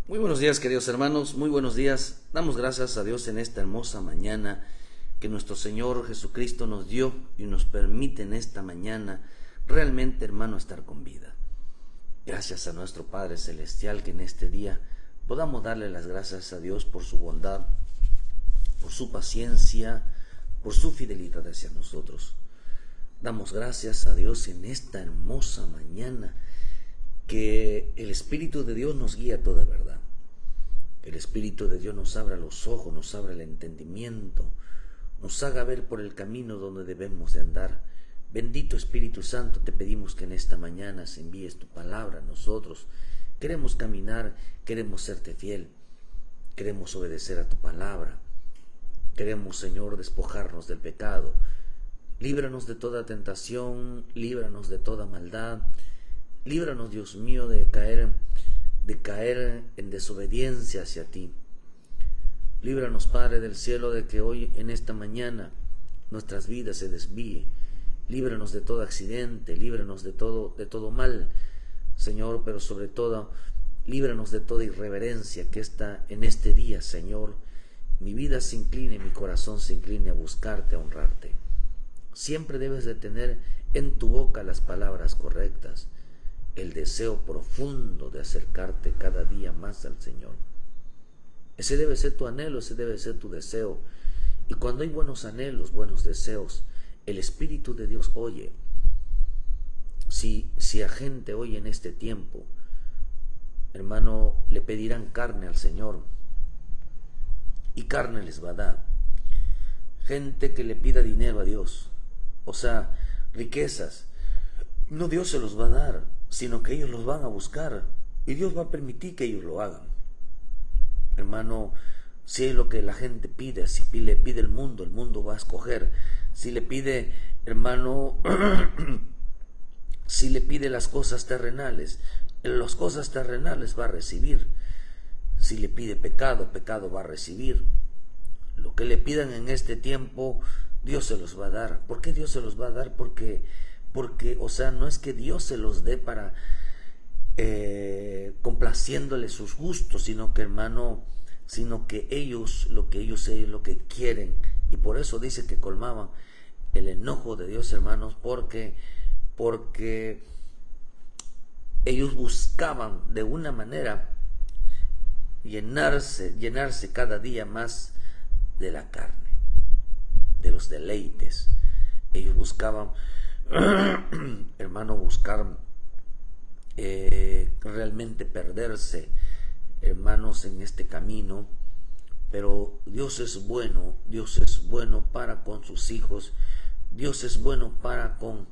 Muy buenos días, queridos hermanos, muy buenos días. Damos gracias a Dios en esta hermosa mañana que nuestro Señor Jesucristo nos dio y nos permite en esta mañana realmente, hermano, estar con vida. Gracias a nuestro Padre Celestial que en este día podamos darle las gracias a Dios por su bondad, por su paciencia, por su fidelidad hacia nosotros. Damos gracias a Dios en esta hermosa mañana que el Espíritu de Dios nos guía a toda verdad. El Espíritu de Dios nos abra los ojos, nos abra el entendimiento, nos haga ver por el camino donde debemos de andar. Bendito Espíritu Santo, te pedimos que en esta mañana se envíes tu palabra a nosotros. Queremos caminar, queremos serte fiel, queremos obedecer a tu palabra. Queremos, Señor, despojarnos del pecado. Líbranos de toda tentación, líbranos de toda maldad. Líbranos, Dios mío, de caer en desobediencia hacia ti. Líbranos, Padre del cielo, de que hoy en esta mañana nuestras vidas se desvíen. Líbranos de todo accidente, líbranos de todo mal, Señor, pero sobre todo, líbranos de toda irreverencia que está en este día, Señor. Mi vida se incline, mi corazón se incline a buscarte, a honrarte. Siempre debes de tener en tu boca las palabras correctas, el deseo profundo de acercarte cada día más al Señor. Ese debe ser tu anhelo, ese debe ser tu deseo. Y cuando hay buenos anhelos, buenos deseos, el Espíritu de Dios oye. Si a gente hoy en este tiempo, hermano, le pedirán carne al Señor, y carne les va a dar. Gente que le pida dinero a Dios, o sea, riquezas, no Dios se los va a dar, sino que ellos los van a buscar y Dios va a permitir que ellos lo hagan. Hermano, si es lo que la gente pide, si le pide el mundo va a escoger. Si le pide, hermano, si le pide las cosas terrenales va a recibir. Si le pide pecado va a recibir. Lo que le pidan en este tiempo, Dios se los va a dar. ¿Por qué Dios se los va a dar? Porque, o sea, no es que Dios se los dé para complaciéndole sus gustos, sino que, hermano, lo que ellos quieren. Y por eso dice que colmaban el enojo de Dios, hermanos, porque ellos buscaban de una manera llenarse cada día más de la carne, de los deleites. Ellos buscaban, hermano, realmente perderse, hermanos, en este camino. Pero Dios es bueno para con sus hijos. Dios es bueno para con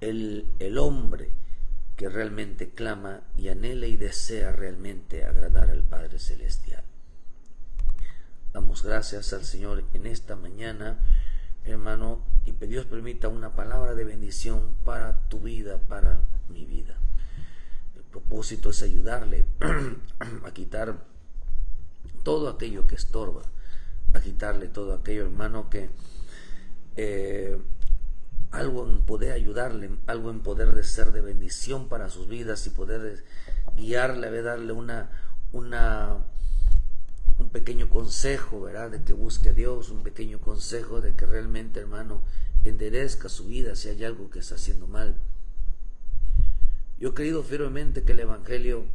el hombre que realmente clama y anhela y desea realmente agradar al Padre Celestial. Damos gracias al Señor en esta mañana, hermano, y que Dios permita una palabra de bendición para tu vida, para mi vida. El propósito es ayudarle a quitar todo aquello que estorba, a quitarle todo aquello, hermano, que algo en poder ayudarle, algo en poder de ser de bendición para sus vidas y poder guiarle, darle un pequeño consejo, ¿verdad? De que busque a Dios, un pequeño consejo de que realmente, hermano, enderezca su vida si hay algo que está haciendo mal. Yo he creído firmemente que el Evangelio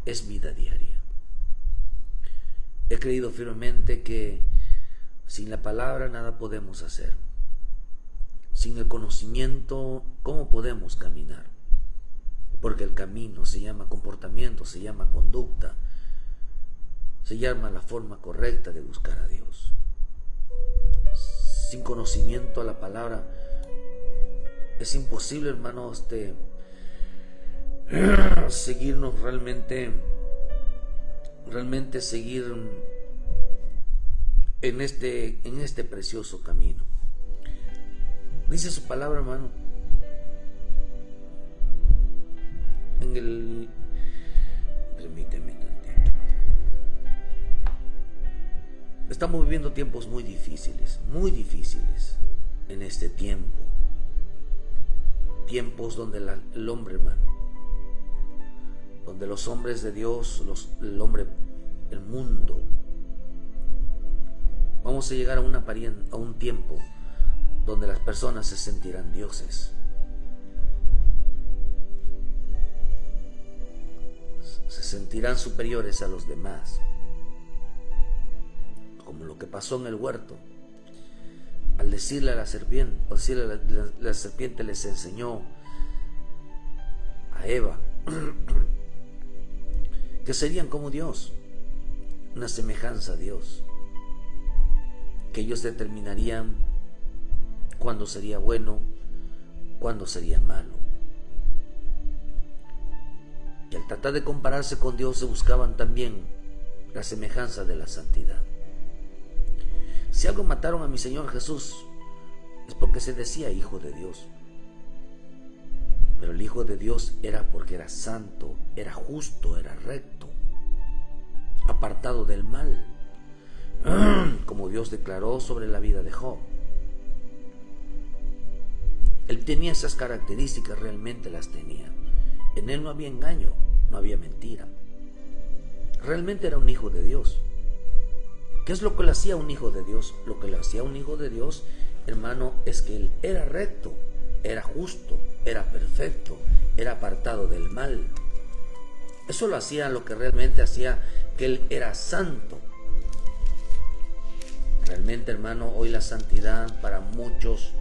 es vida diaria. He creído firmemente que sin la palabra nada podemos hacer. Sin el conocimiento, ¿cómo podemos caminar? Porque el camino se llama comportamiento, se llama conducta, se llama la forma correcta de buscar a Dios. Sin conocimiento a la palabra es imposible, hermanos, seguirnos realmente seguir en este precioso camino. Dice su palabra, hermano, permíteme tantito. Estamos viviendo tiempos muy difíciles en este tiempo. Tiempos donde el hombre, hermano, donde los hombres de Dios, el mundo, vamos a llegar a un tiempo donde las personas se sentirán dioses. Se sentirán superiores a los demás, como lo que pasó en el huerto. Al decirle a la serpiente, la serpiente les enseñó a Eva que serían como Dios, una semejanza a Dios, que ellos determinarían cuándo sería bueno, cuándo sería malo. Y al tratar de compararse con Dios, se buscaban también la semejanza de la santidad. Si algo mataron a mi Señor Jesús, es porque se decía Hijo de Dios. Pero el Hijo de Dios era porque era santo, era justo, era recto, apartado del mal, como Dios declaró sobre la vida de Job. Él tenía esas características, realmente las tenía. En él no había engaño, no había mentira. Realmente era un hijo de Dios. ¿Qué es lo que le hacía un hijo de Dios? Lo que le hacía un hijo de Dios, hermano, es que él era recto, era justo, era perfecto, era apartado del mal. Eso lo hacía, lo que realmente hacía que él era santo. Realmente, hermano, hoy la santidad para muchos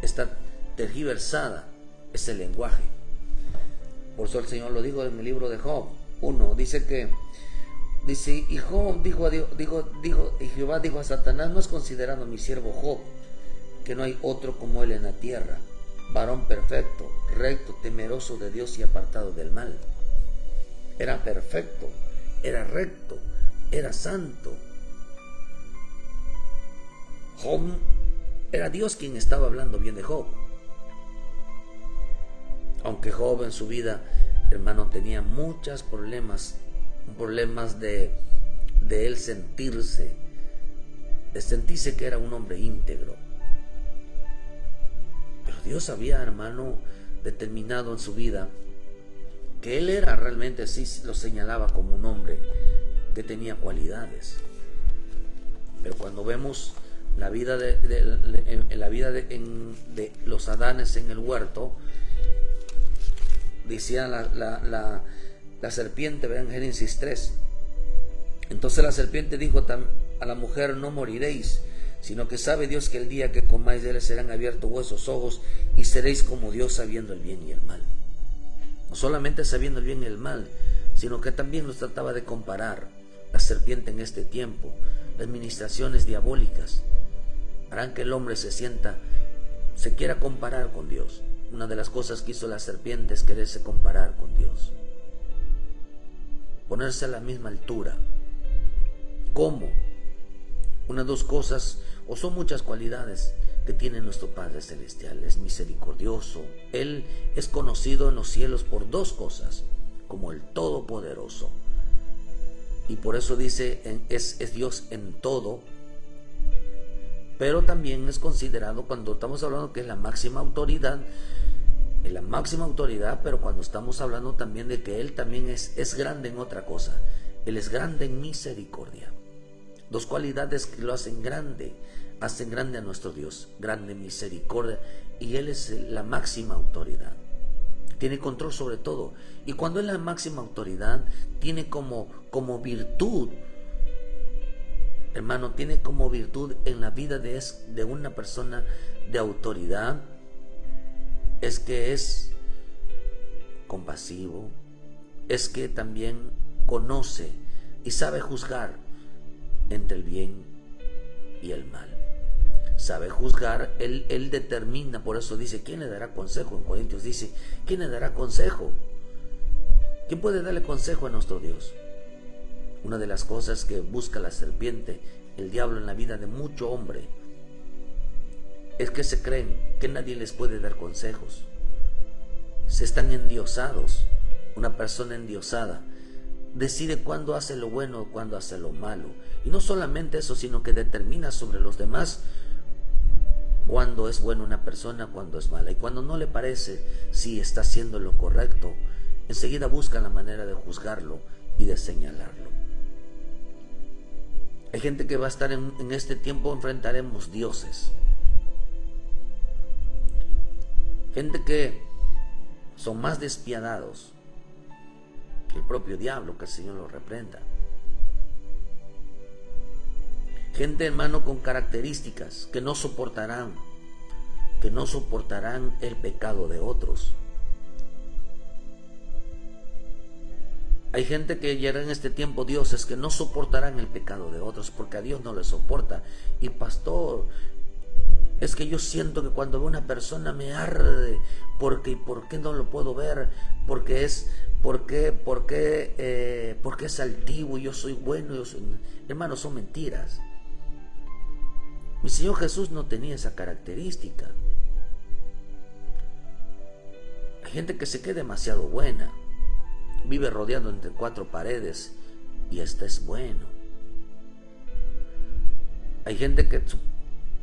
está tergiversada, es el lenguaje. Por eso el Señor lo dijo en el libro de Job 1, dice, y Job y Jehová dijo a Satanás: ¿no has considerado a mi siervo Job, que no hay otro como él en la tierra, varón perfecto, recto, temeroso de Dios y apartado del mal? Era perfecto, era recto, era santo. Job, era Dios quien estaba hablando bien de Job. Aunque Job en su vida, hermano, tenía muchos problemas de él sentirse que era un hombre íntegro. Pero Dios había, hermano, determinado en su vida que él era realmente, así lo señalaba, como un hombre que tenía cualidades. Pero cuando vemos la vida de los Adanes en el huerto, decía la serpiente, vean Génesis 3. Entonces la serpiente dijo a la mujer: no moriréis, sino que sabe Dios que el día que comáis de él serán abiertos vuestros ojos y seréis como Dios, sabiendo el bien y el mal. No solamente sabiendo el bien y el mal, sino que también nos trataba de comparar. La serpiente en este tiempo, las ministraciones diabólicas harán que el hombre se quiera comparar con Dios. Una de las cosas que hizo la serpiente es quererse comparar con Dios, ponerse a la misma altura. ¿Cómo? Una de dos cosas, o son muchas cualidades que tiene nuestro Padre Celestial. Es misericordioso. Él es conocido en los cielos por dos cosas: como el Todopoderoso. Y por eso dice, es Dios en todo. Pero también es considerado, cuando estamos hablando que es la máxima autoridad, pero cuando estamos hablando también de que Él también es grande en otra cosa. Él es grande en misericordia. Dos cualidades que lo hacen grande a nuestro Dios: grande en misericordia, y Él es la máxima autoridad. Tiene control sobre todo. Y cuando es la máxima autoridad, tiene como virtud, hermano, tiene como virtud en la vida de una persona de autoridad, es que es compasivo, es que también conoce y sabe juzgar entre el bien y el mal. Sabe juzgar, él determina. Por eso dice: ¿quién le dará consejo? En Corintios dice: ¿quién le dará consejo? ¿Quién puede darle consejo a nuestro Dios? Una de las cosas que busca la serpiente, el diablo, en la vida de mucho hombre, es que se creen que nadie les puede dar consejos. Se están endiosados. Una persona endiosada decide cuándo hace lo bueno o cuándo hace lo malo. Y no solamente eso, sino que determina sobre los demás cuándo es buena una persona, cuándo es mala. Y cuando no le parece si está haciendo lo correcto, enseguida buscan la manera de juzgarlo y de señalarlo. Hay gente que va a estar en este tiempo, enfrentaremos dioses. Gente que son más despiadados que el propio diablo, que el Señor los reprenda. Gente, hermano, con características que no soportarán el pecado de otros. Hay gente que llegará en este tiempo dioses que no soportarán el pecado de otros porque a Dios no le soporta. Y pastor, es que yo siento que cuando veo una persona me arde, porque ¿por qué no lo puedo ver? Porque es altivo y yo soy bueno. Hermano, son mentiras. Mi Señor Jesús no tenía esa característica. Hay gente que se cree demasiado buena, vive rodeado entre cuatro paredes y este es bueno. Hay gente que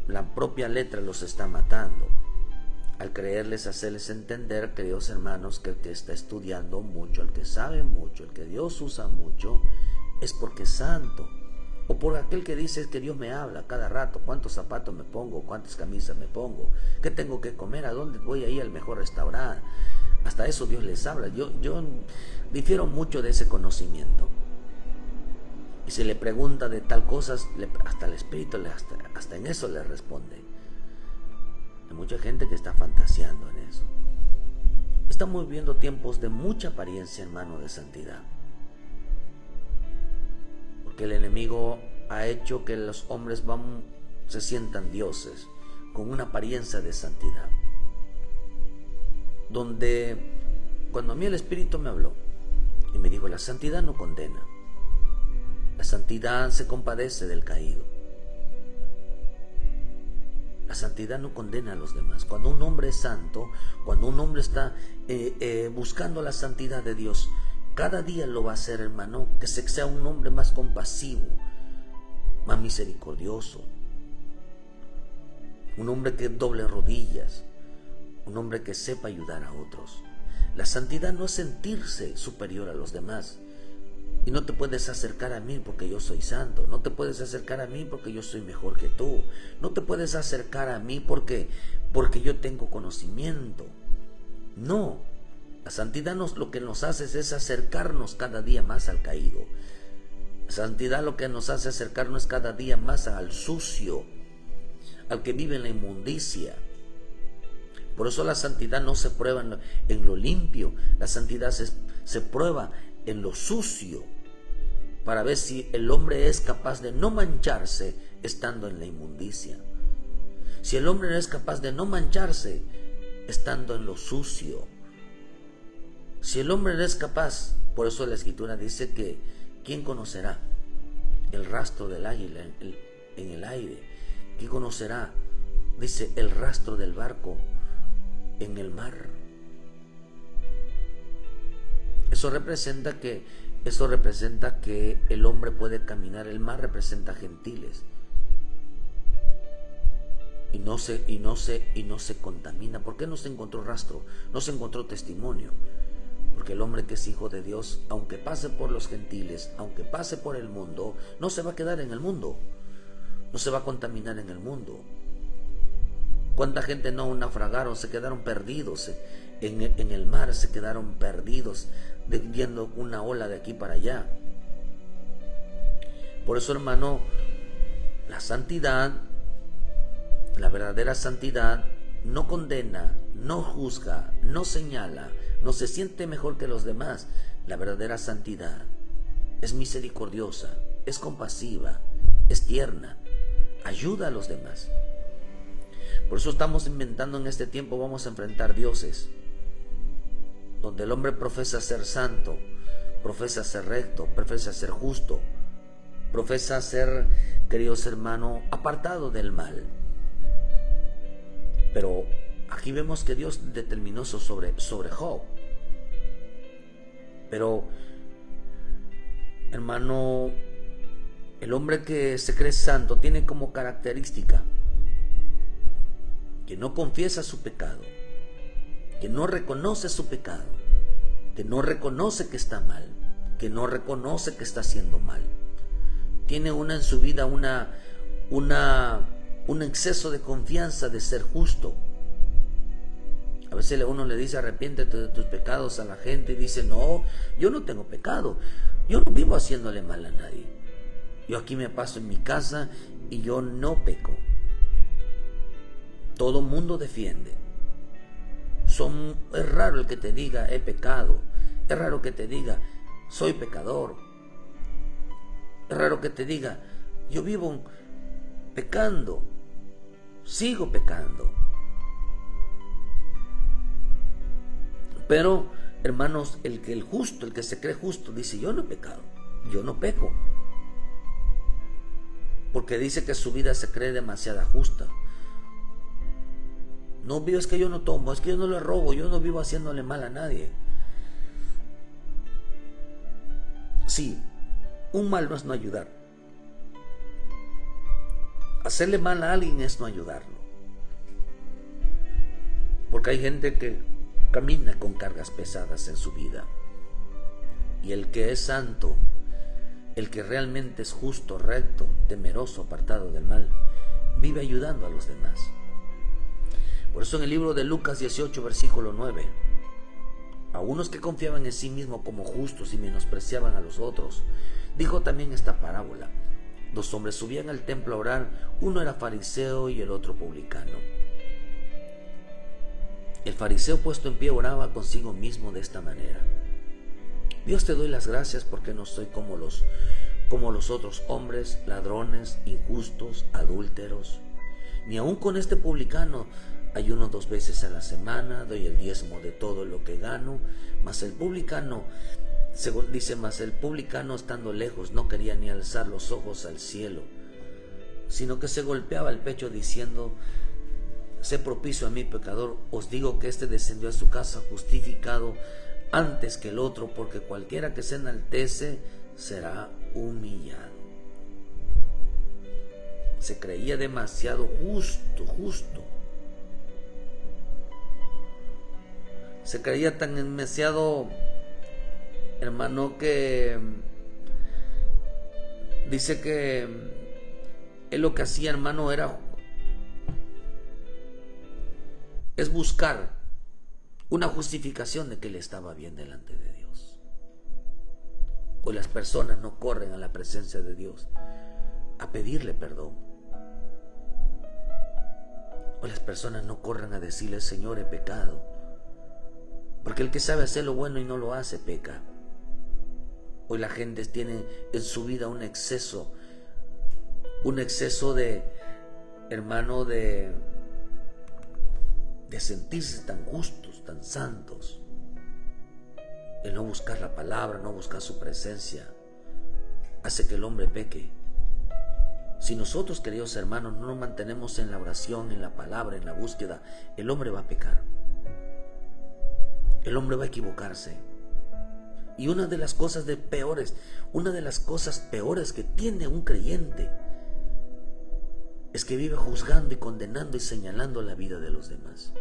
la propia letra los está matando al creerles, hacerles entender, queridos hermanos, que el que está estudiando mucho, el que sabe mucho, el que Dios usa mucho, es porque es santo. O por aquel que dice que Dios me habla cada rato, cuántos zapatos me pongo, cuántas camisas me pongo, qué tengo que comer, a dónde voy a ir al mejor restaurante. Hasta eso Dios les habla. Yo difiero mucho de ese conocimiento. Y si le pregunta de tal cosas, hasta el Espíritu, hasta en eso le responde. Hay mucha gente que está fantaseando en eso. Estamos viviendo tiempos de mucha apariencia, hermano, de santidad. Porque el enemigo ha hecho que los hombres se sientan dioses con una apariencia de santidad. Donde cuando a mí el Espíritu me habló y me dijo, la santidad no condena, la santidad se compadece del caído, la santidad no condena a los demás. Cuando un hombre es santo, cuando un hombre está buscando la santidad de Dios, cada día lo va a hacer, hermano, que sea un hombre más compasivo, más misericordioso, un hombre que doble rodillas, un hombre que sepa ayudar a otros. La santidad no es sentirse superior a los demás. Y no te puedes acercar a mí porque yo soy santo. No te puedes acercar a mí porque yo soy mejor que tú. No te puedes acercar a mí porque yo tengo conocimiento. No. La santidad lo que nos hace es acercarnos cada día más al caído. La santidad lo que nos hace acercarnos cada día más al sucio, al que vive en la inmundicia. Por eso la santidad no se prueba en lo limpio, la santidad se prueba en lo sucio, para ver si el hombre es capaz de no mancharse estando en la inmundicia. Si el hombre no es capaz de no mancharse estando en lo sucio. Si el hombre no es capaz, por eso la Escritura dice que ¿quién conocerá el rastro del águila en el aire? ¿Quién conocerá, dice, el rastro del barco en el mar? Eso representa que el hombre puede caminar. El mar representa gentiles y no se contamina. ¿Por qué no se encontró rastro? No se encontró testimonio. Porque el hombre que es hijo de Dios, aunque pase por los gentiles, aunque pase por el mundo, no se va a quedar en el mundo, no se va a contaminar en el mundo. ¿Cuánta gente no naufragaron, se quedaron perdidos en el mar, se quedaron perdidos viendo una ola de aquí para allá? Por eso, hermano, la santidad, la verdadera santidad, no condena, no juzga, no señala, no se siente mejor que los demás. La verdadera santidad es misericordiosa, es compasiva, es tierna, ayuda a los demás. Por eso estamos inventando en este tiempo, vamos a enfrentar dioses, donde el hombre profesa ser santo, profesa ser recto, profesa ser justo, profesa ser, queridos hermanos, apartado del mal. Pero aquí vemos que Dios determinó eso sobre Job. Pero, hermano, el hombre que se cree santo tiene como característica que no confiesa su pecado, que no reconoce su pecado, que no reconoce que está mal, que no reconoce que está haciendo mal. Tiene en su vida un exceso de confianza de ser justo. A veces uno le dice arrepiéntete de tus pecados a la gente y dice no, yo no tengo pecado, yo no vivo haciéndole mal a nadie, yo aquí me paso en mi casa y yo no peco. Todo mundo defiende. Es raro el que te diga he pecado, es raro que te diga soy pecador, es raro que te diga yo vivo pecando, sigo pecando. Pero, hermanos, el que se cree justo, dice, yo no he pecado, yo no peco. Porque dice que su vida se cree demasiado justa. No, es que yo no tomo, es que yo no le robo, yo no vivo haciéndole mal a nadie. Sí, un mal no es no ayudar. Hacerle mal a alguien es no ayudarlo. Porque hay gente que camina con cargas pesadas en su vida. Y el que es santo, el que realmente es justo, recto, temeroso, apartado del mal, vive ayudando a los demás. Por eso en el libro de Lucas 18, versículo 9, a unos que confiaban en sí mismos como justos y menospreciaban a los otros, dijo también esta parábola. 2 hombres subían al templo a orar, uno era fariseo y el otro publicano. El fariseo puesto en pie oraba consigo mismo de esta manera: Dios, te doy las gracias porque no soy como los otros hombres, ladrones, injustos, adúlteros, ni aun con este publicano. Ayuno 2 veces a la semana, doy el diezmo de todo lo que gano. Mas el publicano estando lejos no quería ni alzar los ojos al cielo, sino que se golpeaba el pecho diciendo: sé propicio a mí, pecador. Os digo que este descendió a su casa justificado antes que el otro, porque cualquiera que se enaltece será humillado. Se creía demasiado justo. Se creía tan demasiado, hermano, que dice que él lo que hacía, hermano, es buscar una justificación de que él estaba bien delante de Dios. Hoy las personas no corren a la presencia de Dios a pedirle perdón. Hoy las personas no corren a decirle: Señor, he pecado. Porque el que sabe hacer lo bueno y no lo hace, peca. Hoy la gente tiene en su vida un exceso de, hermano, de sentirse tan justos, tan santos. El no buscar la palabra, no buscar su presencia, hace que el hombre peque. Si nosotros, queridos hermanos, no nos mantenemos en la oración, en la palabra, en la búsqueda, el hombre va a pecar. El hombre va a equivocarse. Y una de las cosas peores que tiene un creyente es que vive juzgando y condenando y señalando la vida de los demás.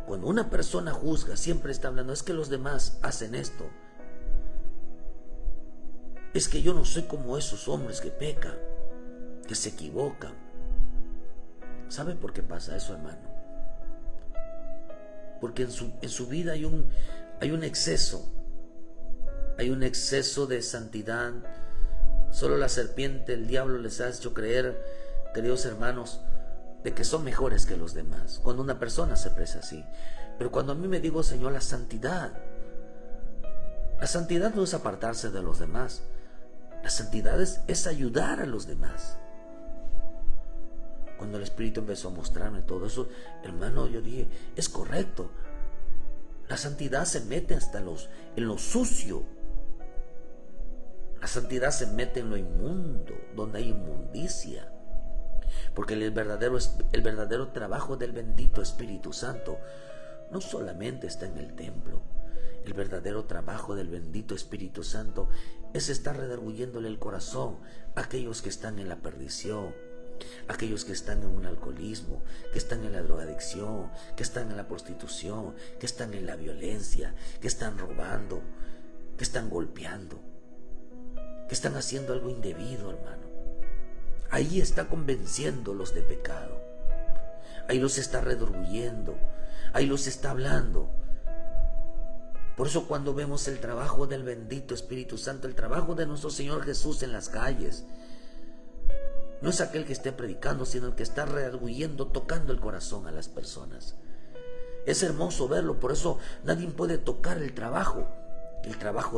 Cuando una persona juzga, siempre está hablando: es que los demás hacen esto, es que yo no soy como esos hombres que pecan, que se equivocan. ¿Sabe por qué pasa eso, hermano? Porque en su vida hay un exceso de santidad. Solo la serpiente, el diablo, les ha hecho creer, queridos hermanos, de que son mejores que los demás, cuando una persona se expresa así. Pero cuando a mí me digo: Señor, la santidad no es apartarse de los demás. La santidad es ayudar a los demás. Cuando el Espíritu empezó a mostrarme todo eso, hermano, yo dije: es correcto. La santidad se mete hasta en lo sucio. La santidad se mete en lo inmundo, donde hay inmundicia. Porque el verdadero trabajo del bendito Espíritu Santo no solamente está en el templo. El verdadero trabajo del bendito Espíritu Santo es estar redarguyéndole el corazón a aquellos que están en la perdición, aquellos que están en un alcoholismo, que están en la drogadicción, que están en la prostitución, que están en la violencia, que están robando, que están golpeando, que están haciendo algo indebido, hermano. Ahí está convenciéndolos de pecado. Ahí los está redarguyendo. Ahí los está hablando. Por eso cuando vemos el trabajo del bendito Espíritu Santo, el trabajo de nuestro Señor Jesús en las calles, no es aquel que esté predicando, sino el que está redarguyendo, tocando el corazón a las personas. Es hermoso verlo, por eso nadie puede tocar el trabajo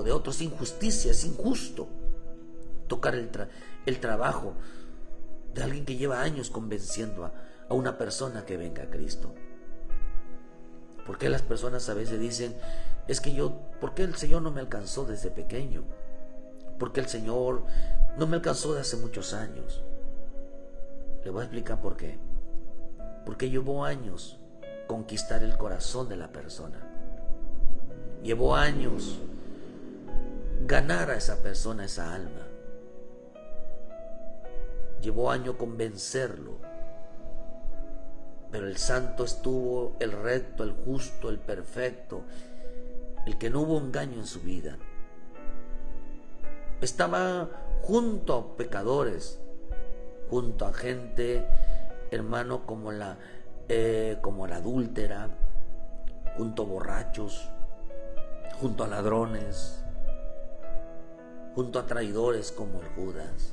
de otros. Es injusticia, es injusto tocar el trabajo de alguien que lleva años convenciendo a una persona que venga a Cristo. ¿Por qué las personas a veces dicen, ¿por qué el Señor no me alcanzó desde pequeño? ¿Por qué el Señor no me alcanzó de hace muchos años? Le voy a explicar por qué. Porque llevó años conquistar el corazón de la persona. Llevó años ganar a esa persona, esa alma. Llevó años convencerlo. Pero el santo estuvo, el recto, el justo, el perfecto, el que no hubo engaño en su vida. Estaba junto a pecadores, junto a gente, hermano, como la adúltera, junto a borrachos, junto a ladrones, junto a traidores como el Judas.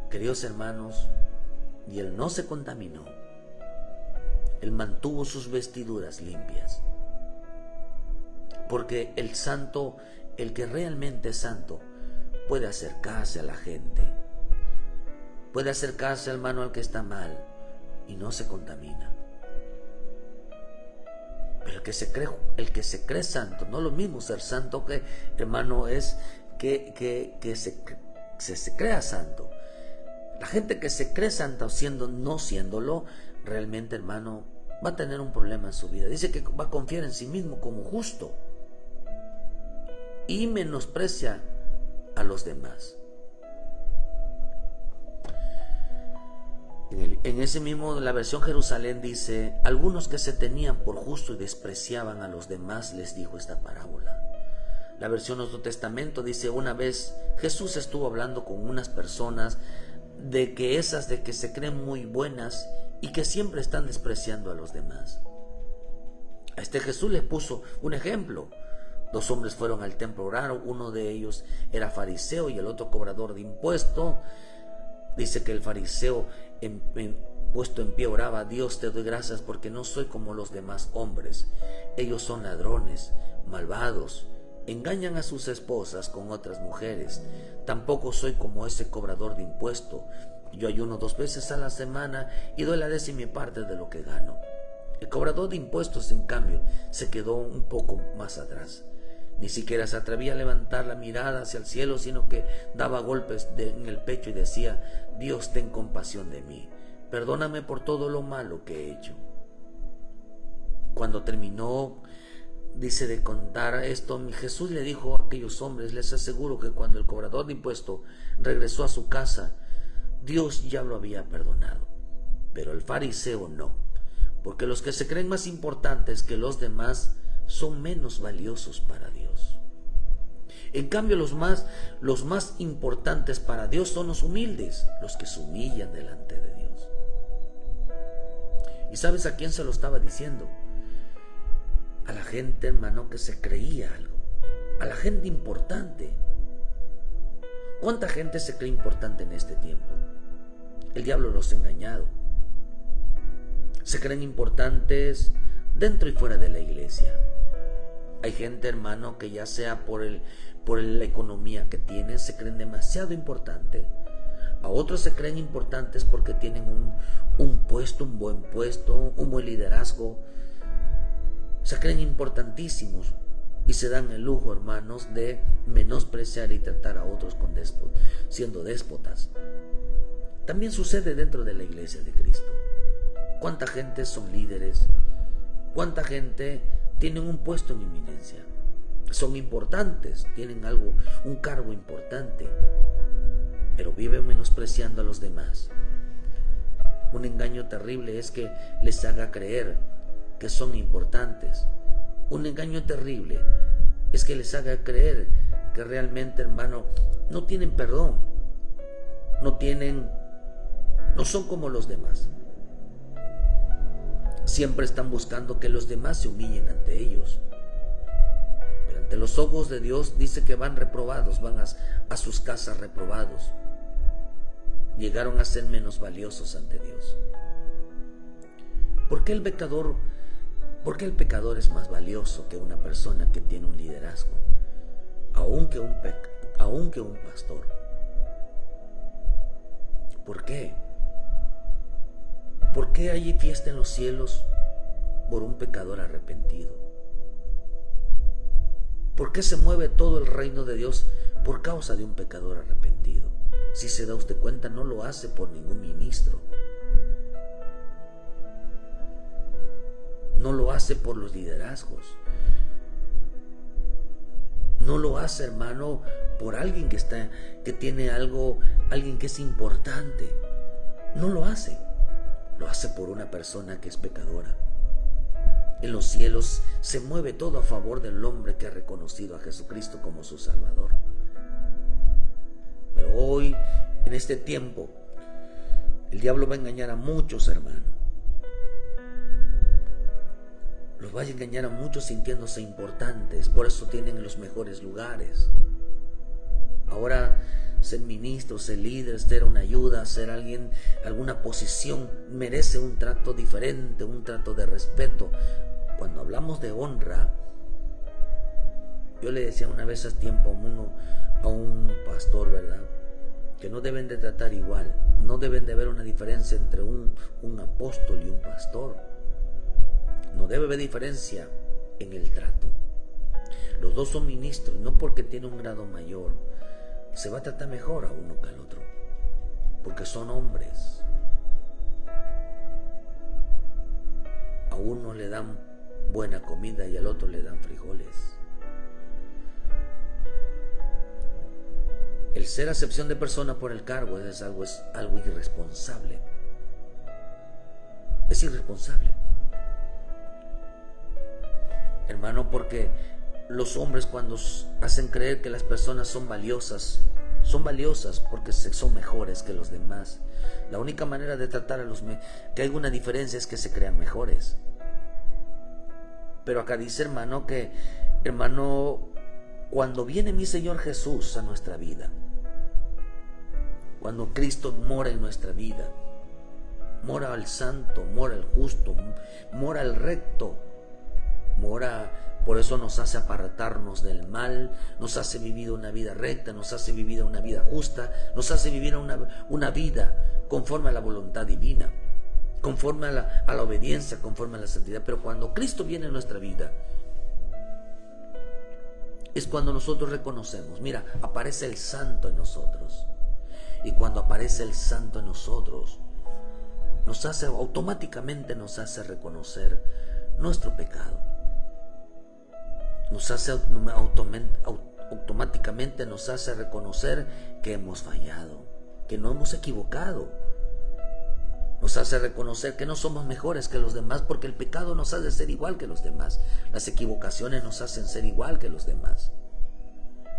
Queridos hermanos, y él no se contaminó. Él mantuvo sus vestiduras limpias. Porque el santo, el que realmente es santo, puede acercarse a la gente. Puede acercarse, hermano, al que está mal y no se contamina. Pero el que se cree santo, no es lo mismo ser santo que, hermano, es que se crea santo. La gente que se cree santa no siéndolo, realmente, hermano, va a tener un problema en su vida. Dice que va a confiar en sí mismo como justo y menosprecia a los demás. En ese mismo, la versión Jerusalén dice, algunos que se tenían por justo y despreciaban a los demás, les dijo esta parábola. La versión Nuevo Testamento dice, una vez Jesús estuvo hablando con unas personas de que se creen muy buenas y que siempre están despreciando a los demás. A Jesús les puso un ejemplo. 2 hombres fueron al templo a orar, uno de ellos era fariseo y el otro cobrador de impuestos. Dice que el fariseo, puesto en pie, oraba: Dios, te doy gracias porque no soy como los demás hombres. Ellos son ladrones, malvados, engañan a sus esposas con otras mujeres. Tampoco soy como ese cobrador de impuestos. Yo ayuno 2 veces a la semana y doy la 10ª parte de lo que gano. El cobrador de impuestos, en cambio, se quedó un poco más atrás. Ni siquiera se atrevía a levantar la mirada hacia el cielo, sino que daba golpes en el pecho y decía: Dios, ten compasión de mí. Perdóname por todo lo malo que he hecho. Cuando terminó, dice, de contar esto, Jesús le dijo a aquellos hombres: les aseguro que cuando el cobrador de impuestos regresó a su casa, Dios ya lo había perdonado. Pero el fariseo no, porque los que se creen más importantes que los demás son menos valiosos para Dios. En cambio, los más importantes para Dios son los humildes, los que se humillan delante de Dios. ¿Y sabes a quién se lo estaba diciendo? A la gente, hermano, que se creía algo, a la gente importante. ¿Cuánta gente se cree importante en este tiempo? El diablo los ha engañado. Se creen importantes dentro y fuera de la iglesia. Hay gente, hermano, que ya sea por la economía que tienen, se creen demasiado importantes. A otros se creen importantes porque tienen un puesto, un buen puesto, un buen liderazgo. Se creen importantísimos y se dan el lujo, hermanos, de menospreciar y tratar a otros siendo déspotas. También sucede dentro de la iglesia de Cristo. ¿Cuánta gente son líderes? ¿Cuánta gente tienen un puesto en eminencia? Son importantes, tienen un cargo importante, pero viven menospreciando a los demás. Un engaño terrible es que les haga creer que son importantes. Un engaño terrible es que les haga creer que realmente, hermano, no tienen perdón, no son como los demás. Siempre están buscando que los demás se humillen ante ellos. Pero ante los ojos de Dios dice que van reprobados, van a sus casas reprobados. Llegaron a ser menos valiosos ante Dios. ¿Por qué el pecador es más valioso que una persona que tiene un liderazgo? Aún que un pastor. ¿Por qué? ¿Por qué hay fiesta en los cielos por un pecador arrepentido? ¿Por qué se mueve todo el reino de Dios por causa de un pecador arrepentido? Si se da usted cuenta, no lo hace por ningún ministro. No lo hace por los liderazgos. No lo hace, hermano, por alguien que tiene algo, alguien que es importante. No lo hace. Lo hace por una persona que es pecadora. En los cielos se mueve todo a favor del hombre que ha reconocido a Jesucristo como su Salvador. Pero hoy, en este tiempo, el diablo va a engañar a muchos, hermanos. Los va a engañar a muchos sintiéndose importantes. Por eso tienen los mejores lugares. Ahora, ser ministro, ser líder, ser una ayuda, ser alguien, alguna posición, merece un trato diferente, un trato de respeto. Cuando hablamos de honra, yo le decía una vez hace tiempo a un pastor, ¿verdad?, que no deben de tratar igual, no deben de haber una diferencia entre un apóstol y un pastor. No debe haber diferencia en el trato. Los dos son ministros, no porque tiene un grado mayor se va a tratar mejor a uno que al otro, porque son hombres. A uno le dan buena comida y al otro le dan frijoles. El ser acepción de persona por el cargo es algo irresponsable. Es irresponsable, hermano, porque los hombres, cuando hacen creer que las personas son valiosas porque son mejores que los demás. La única manera de tratar que hay una diferencia es que se crean mejores. Pero acá dice, hermano, cuando viene mi Señor Jesús a nuestra vida, cuando Cristo mora en nuestra vida, mora el santo, mora el justo, mora el recto, por eso nos hace apartarnos del mal, nos hace vivir una vida recta, nos hace vivir una vida justa, nos hace vivir una vida conforme a la voluntad divina, conforme a la obediencia, conforme a la santidad. Pero cuando Cristo viene en nuestra vida, es cuando nosotros reconocemos, mira, aparece el santo en nosotros. Y cuando aparece el santo en nosotros, automáticamente nos hace reconocer nuestro pecado. Automáticamente nos hace reconocer que hemos fallado, que no hemos equivocado. Nos hace reconocer que no somos mejores que los demás, porque el pecado nos hace ser igual que los demás. Las equivocaciones nos hacen ser igual que los demás.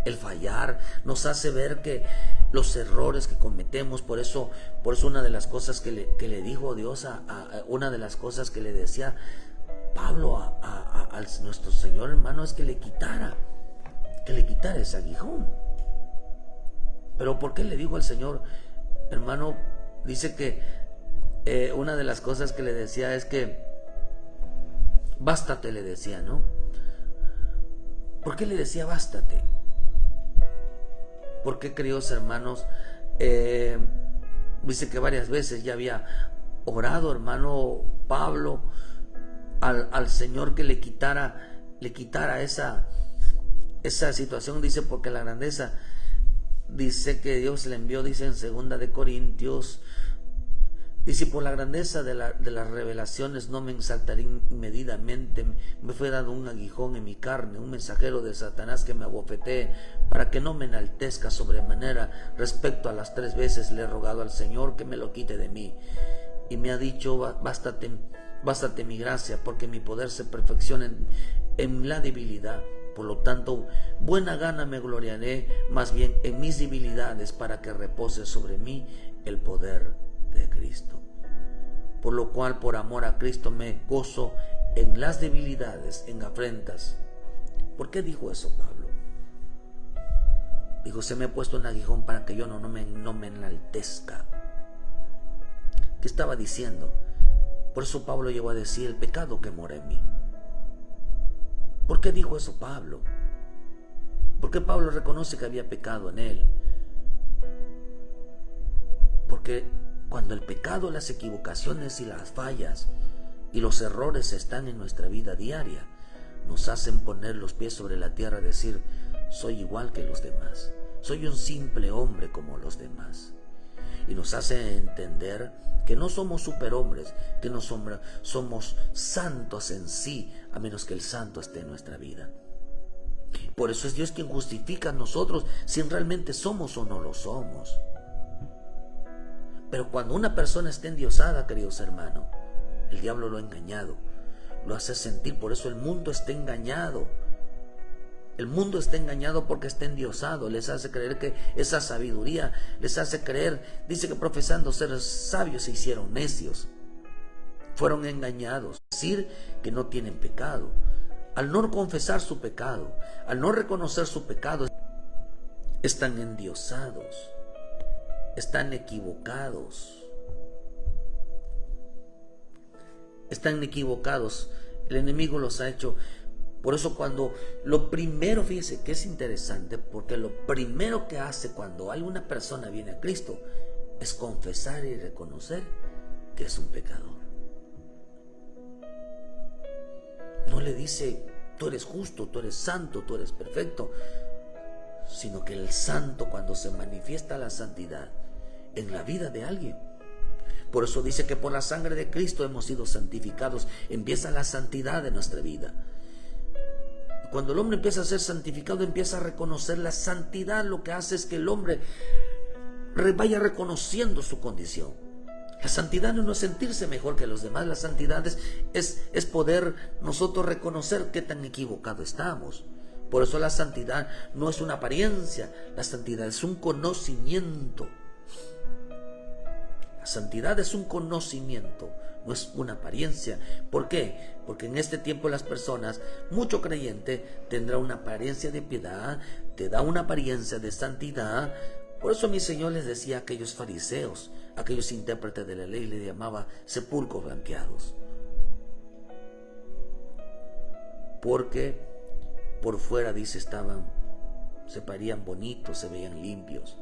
El fallar nos hace ver que los errores que cometemos, por eso una de las cosas que le dijo Dios, una de las cosas que le decía Pablo a nuestro Señor, hermano, es que le quitara ese aguijón. Pero ¿por qué le dijo al Señor, hermano? Dice que una de las cosas que le decía es que bástate, le decía, ¿no? ¿Por qué le decía bástate? Porque, queridos hermanos, dice que varias veces ya había orado, hermano Pablo, al Señor que le quitara esa situación. Dice, porque la grandeza, dice que Dios le envió, dice en 2 de Corintios, Dice, por la grandeza de las revelaciones no me exaltaré inmediatamente. Me fue dado un aguijón en mi carne, un mensajero de Satanás que me abofetee, para que no me enaltezca sobremanera. Respecto a las 3 veces le he rogado al Señor que me lo quite de mí. Y me ha dicho, bástate mi gracia, porque mi poder se perfecciona en la debilidad. Por lo tanto, buena gana me gloriaré más bien en mis debilidades, para que repose sobre mí el poder de Cristo. Por lo cual, por amor a Cristo, me gozo en las debilidades, en afrentas. ¿Por qué dijo eso Pablo? Dijo, se me ha puesto un aguijón para que yo no me enaltezca. ¿Qué estaba diciendo? Por eso Pablo llegó a decir, el pecado que mora en mí. ¿Por qué dijo eso Pablo? Porque Pablo reconoce que había pecado en él. Porque cuando el pecado, las equivocaciones y las fallas y los errores están en nuestra vida diaria, nos hacen poner los pies sobre la tierra y decir, soy igual que los demás, soy un simple hombre como los demás. Y nos hace entender que no somos superhombres, que no somos santos en sí, a menos que el santo esté en nuestra vida. Por eso es Dios quien justifica a nosotros si realmente somos o no lo somos. Pero cuando una persona está endiosada, queridos hermanos, el diablo lo ha engañado, lo hace sentir. Por eso el mundo está engañado. El mundo está engañado porque está endiosado. Les hace creer que esa sabiduría, les hace creer, dice que profesando ser sabios se hicieron necios. Fueron engañados. Es decir, que no tienen pecado. Al no confesar su pecado, al no reconocer su pecado, están endiosados. Están equivocados. Están equivocados. El enemigo los ha hecho. Por eso cuando lo primero, fíjese que es interesante, porque lo primero que hace cuando alguna persona viene a Cristo es confesar y reconocer que es un pecador. No le dice, tú eres justo, tú eres santo, tú eres perfecto, sino que el santo, cuando se manifiesta la santidad en la vida de alguien. Por eso dice que por la sangre de Cristo hemos sido santificados. Empieza la santidad de nuestra vida. Y cuando el hombre empieza a ser santificado, empieza a reconocer la santidad. Lo que hace es que el hombre vaya reconociendo su condición. La santidad no es sentirse mejor que los demás. La santidad es poder nosotros reconocer qué tan equivocados estamos. Por eso la santidad no es una apariencia. La santidad es un conocimiento. La santidad es un conocimiento, no es una apariencia. ¿Por qué? Porque en este tiempo las personas, mucho creyente, tendrá una apariencia de piedad, te da una apariencia de santidad. Por eso mi Señor les decía a aquellos fariseos, a aquellos intérpretes de la ley, les llamaba sepulcros blanqueados. Porque por fuera, dice, se parían bonitos, se veían limpios,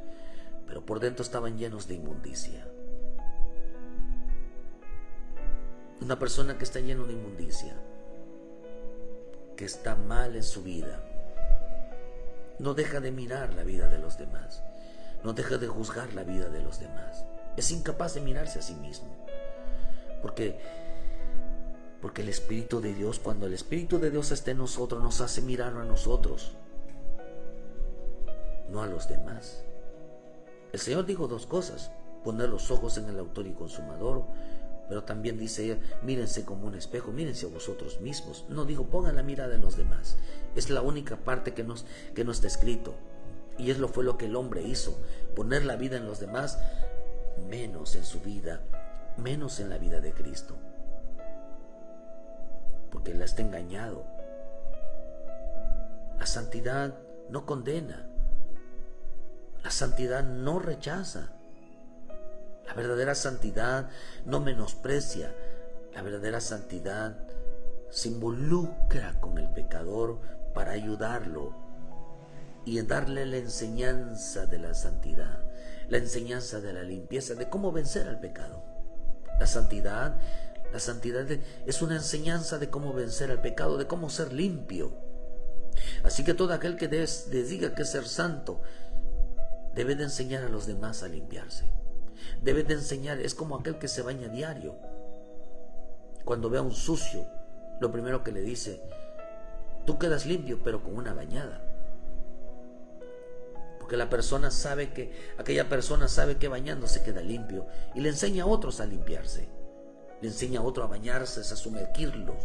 pero por dentro estaban llenos de inmundicia. Una persona que está lleno de inmundicia, que está mal en su vida, no deja de mirar la vida de los demás, no deja de juzgar la vida de los demás. Es incapaz de mirarse a sí mismo. Porque el Espíritu de Dios, cuando el Espíritu de Dios está en nosotros, nos hace mirar a nosotros, no a los demás. El Señor dijo 2 cosas: poner los ojos en el autor y consumador. Pero también dice, mírense como un espejo, mírense a vosotros mismos. No digo, pongan la mirada en los demás. Es la única parte que no está escrito. Y fue lo que el hombre hizo, poner la vida en los demás, menos en su vida, menos en la vida de Cristo. Porque él está engañado. La santidad no condena. La santidad no rechaza. La verdadera santidad no menosprecia. La verdadera santidad se involucra con el pecador para ayudarlo y darle la enseñanza de la santidad, la enseñanza de la limpieza, de cómo vencer al pecado. La santidad es una enseñanza de cómo vencer al pecado, de cómo ser limpio. Así que todo aquel que diga que es ser santo debe de enseñar a los demás a limpiarse. Debes de enseñar. Es como aquel que se baña diario. Cuando ve a un sucio, lo primero que le dice: tú quedas limpio, pero con una bañada. Porque aquella persona sabe que bañándose queda limpio, y le enseña a otros a limpiarse. Le enseña a otros a bañarse, a sumergirlos.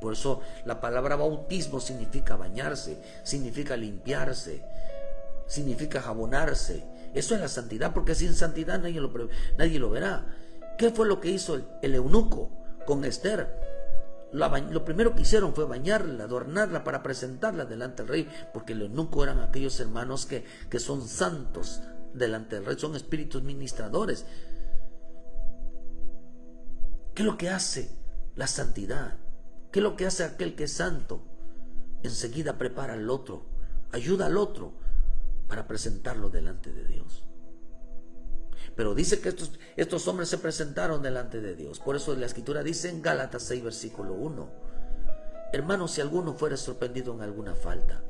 Por eso la palabra bautismo significa bañarse, significa limpiarse, significa jabonarse. Eso es la santidad, porque sin santidad nadie lo verá. ¿Qué fue lo que hizo el eunuco con Esther? Lo primero que hicieron fue bañarla, adornarla para presentarla delante del rey, porque el eunuco eran aquellos hermanos que son santos delante del rey, son espíritus ministradores. ¿Qué es lo que hace la santidad? ¿Qué es lo que hace aquel que es santo? Enseguida prepara al otro, ayuda al otro para presentarlo delante de Dios. Pero dice que estos hombres se presentaron delante de Dios. Por eso la Escritura dice en Gálatas 6, versículo 1: hermanos, si alguno fuere sorprendido en alguna falta,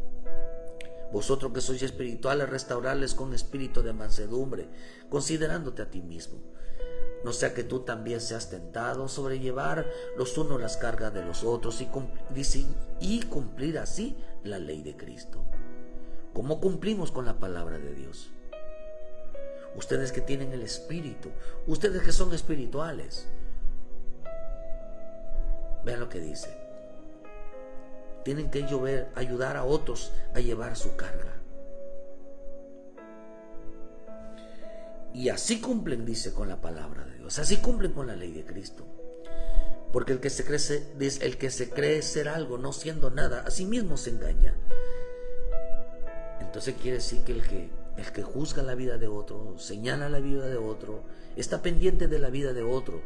vosotros que sois espirituales, restaurarles con espíritu de mansedumbre, considerándote a ti mismo. No sea que tú también seas tentado, sobrellevar los unos las cargas de los otros y cumplir así la ley de Cristo. ¿Cómo cumplimos con la palabra de Dios? Ustedes que tienen el Espíritu, ustedes que son espirituales, vean lo que dice. Tienen que ayudar a otros a llevar su carga. Y así cumplen, dice, con la palabra de Dios. Así cumplen con la ley de Cristo. Porque el que se cree ser algo no siendo nada, a sí mismo se engaña. Entonces quiere decir que el que juzga la vida de otro, señala la vida de otro, está pendiente de la vida de otro,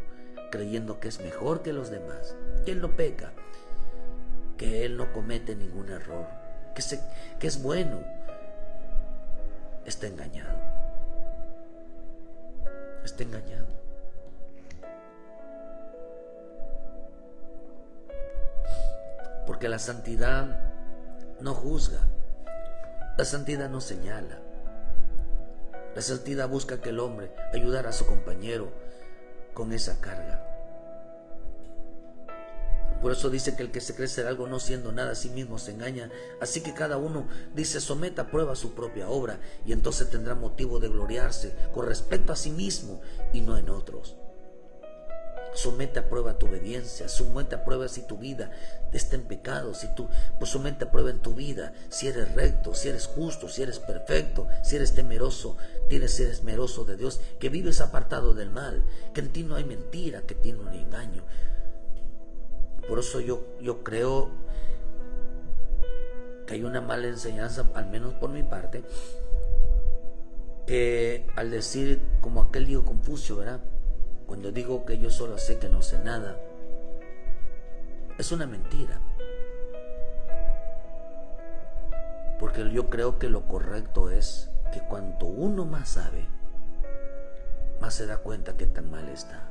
creyendo que es mejor que los demás, que él no peca, que él no comete ningún error, que es bueno, está engañado. Está engañado. Porque la santidad no juzga, la santidad no señala. La santidad busca que el hombre ayudara a su compañero con esa carga. Por eso dice que el que se cree ser algo no siendo nada, a sí mismo se engaña. Así que cada uno, dice, someta a prueba su propia obra, y entonces tendrá motivo de gloriarse con respecto a sí mismo y no en otros. Somete a prueba tu obediencia, somete a prueba si tu vida está en pecado, pues somete a prueba en tu vida si eres recto, si eres justo, si eres perfecto, si eres temeroso, eres temeroso de Dios, que vives apartado del mal, que en ti no hay mentira, que en ti no hay engaño. Por eso yo creo que hay una mala enseñanza, al menos por mi parte, que al decir, como aquel dijo Confucio, ¿verdad? Cuando digo que yo solo sé que no sé nada, es una mentira. Porque yo creo que lo correcto es que cuanto uno más sabe, más se da cuenta que tan mal está.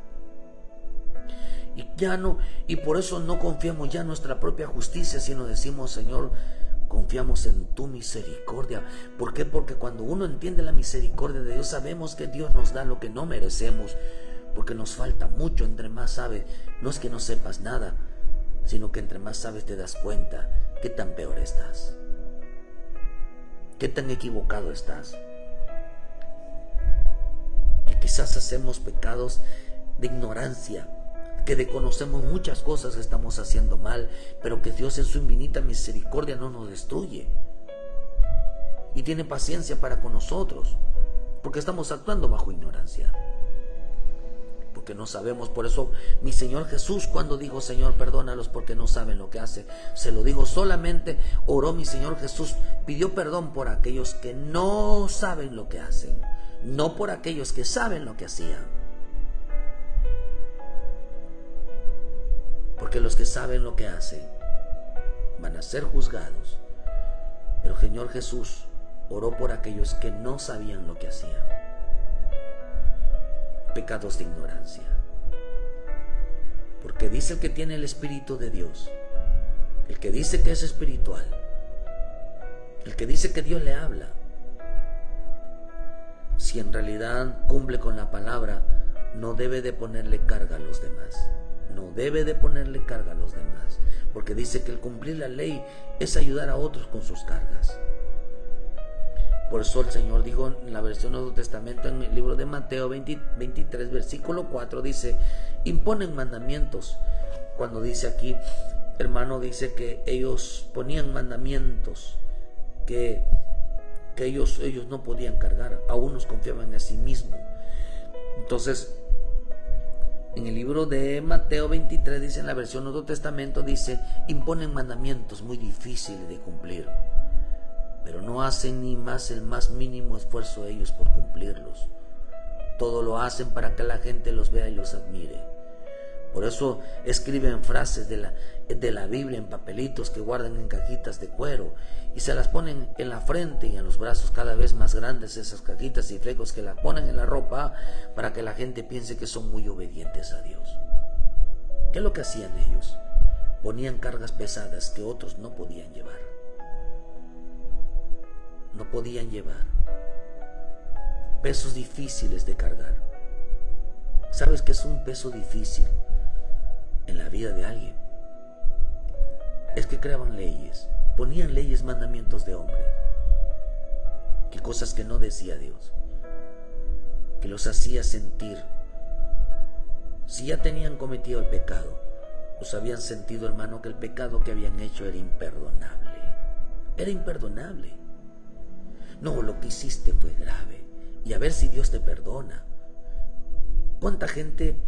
Y por eso no confiamos ya en nuestra propia justicia, sino decimos, Señor, confiamos en tu misericordia. ¿Por qué? Porque cuando uno entiende la misericordia de Dios, sabemos que Dios nos da lo que no merecemos, porque nos falta mucho. Entre más sabes, no es que no sepas nada, sino que entre más sabes te das cuenta qué tan peor estás, qué tan equivocado estás, que quizás hacemos pecados de ignorancia, que desconocemos muchas cosas que estamos haciendo mal, pero que Dios en su infinita misericordia no nos destruye y tiene paciencia para con nosotros, porque estamos actuando bajo ignorancia, porque no sabemos. Por eso mi Señor Jesús, cuando dijo, Señor, perdónalos porque no saben lo que hacen, se lo digo solamente, oró mi Señor Jesús, pidió perdón por aquellos que no saben lo que hacen, no por aquellos que saben lo que hacían. Porque los que saben lo que hacen van a ser juzgados. Pero el Señor Jesús oró por aquellos que no sabían lo que hacían. Pecados de ignorancia. Porque dice el que tiene el Espíritu de Dios, el que dice que es espiritual, el que dice que Dios le habla, si en realidad cumple con la palabra, no debe de ponerle carga a los demás. No debe de ponerle carga a los demás, porque dice que el cumplir la ley es ayudar a otros con sus cargas. Por eso el Señor dijo en la versión Nuevo Testamento, en el libro de Mateo 23, versículo 4, dice, imponen mandamientos. Cuando dice aquí, hermano, dice que ellos ponían mandamientos que ellos no podían cargar, a unos confiaban en sí mismos. Entonces, en el libro de Mateo 23, dice en la versión Nuevo Testamento, dice, imponen mandamientos muy difíciles de cumplir, pero no hacen ni más el más mínimo esfuerzo ellos por cumplirlos. Todo lo hacen para que la gente los vea y los admire. Por eso escriben frases de la Biblia en papelitos que guardan en cajitas de cuero y se las ponen en la frente y en los brazos, cada vez más grandes esas cajitas y flecos, que las ponen en la ropa para que la gente piense que son muy obedientes a Dios. ¿Qué es lo que hacían ellos? Ponían cargas pesadas que otros no podían llevar. No podían llevar. Pesos difíciles de cargar. ¿Sabes qué es un peso difícil en la vida de alguien? Es que creaban leyes, ponían leyes, mandamientos de hombres, que cosas que no decía Dios, que los hacía sentir, si ya tenían cometido el pecado, los habían sentido, hermano, que el pecado que habían hecho era imperdonable. Era imperdonable. No, lo que hiciste fue grave, y a ver si Dios te perdona. ¿Cuánta gente?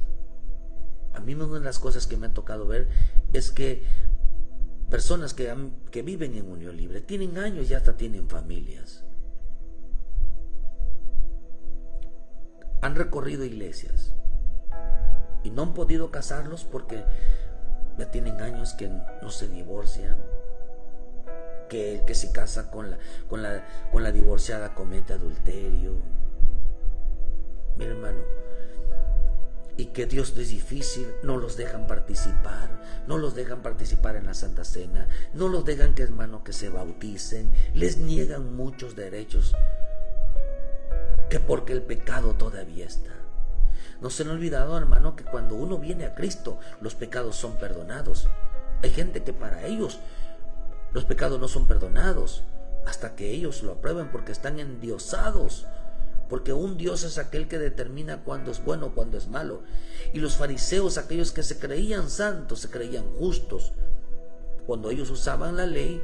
A mí una de las cosas que me ha tocado ver es que personas que viven en unión libre, tienen años y hasta tienen familias, han recorrido iglesias y no han podido casarlos porque ya tienen años que no se divorcian, que el que se casa con la divorciada comete adulterio. Mi hermano, y que Dios es difícil, no los dejan participar, no los dejan participar en la Santa Cena, no los dejan, que hermano, que se bauticen, les niegan muchos derechos, que porque el pecado todavía está. No se han olvidado, hermano, que cuando uno viene a Cristo, los pecados son perdonados. Hay gente que para ellos los pecados no son perdonados hasta que ellos lo aprueben, porque están endiosados. Porque un Dios es aquel que determina cuándo es bueno, cuándo es malo. Y los fariseos, aquellos que se creían santos, se creían justos, cuando ellos usaban la ley,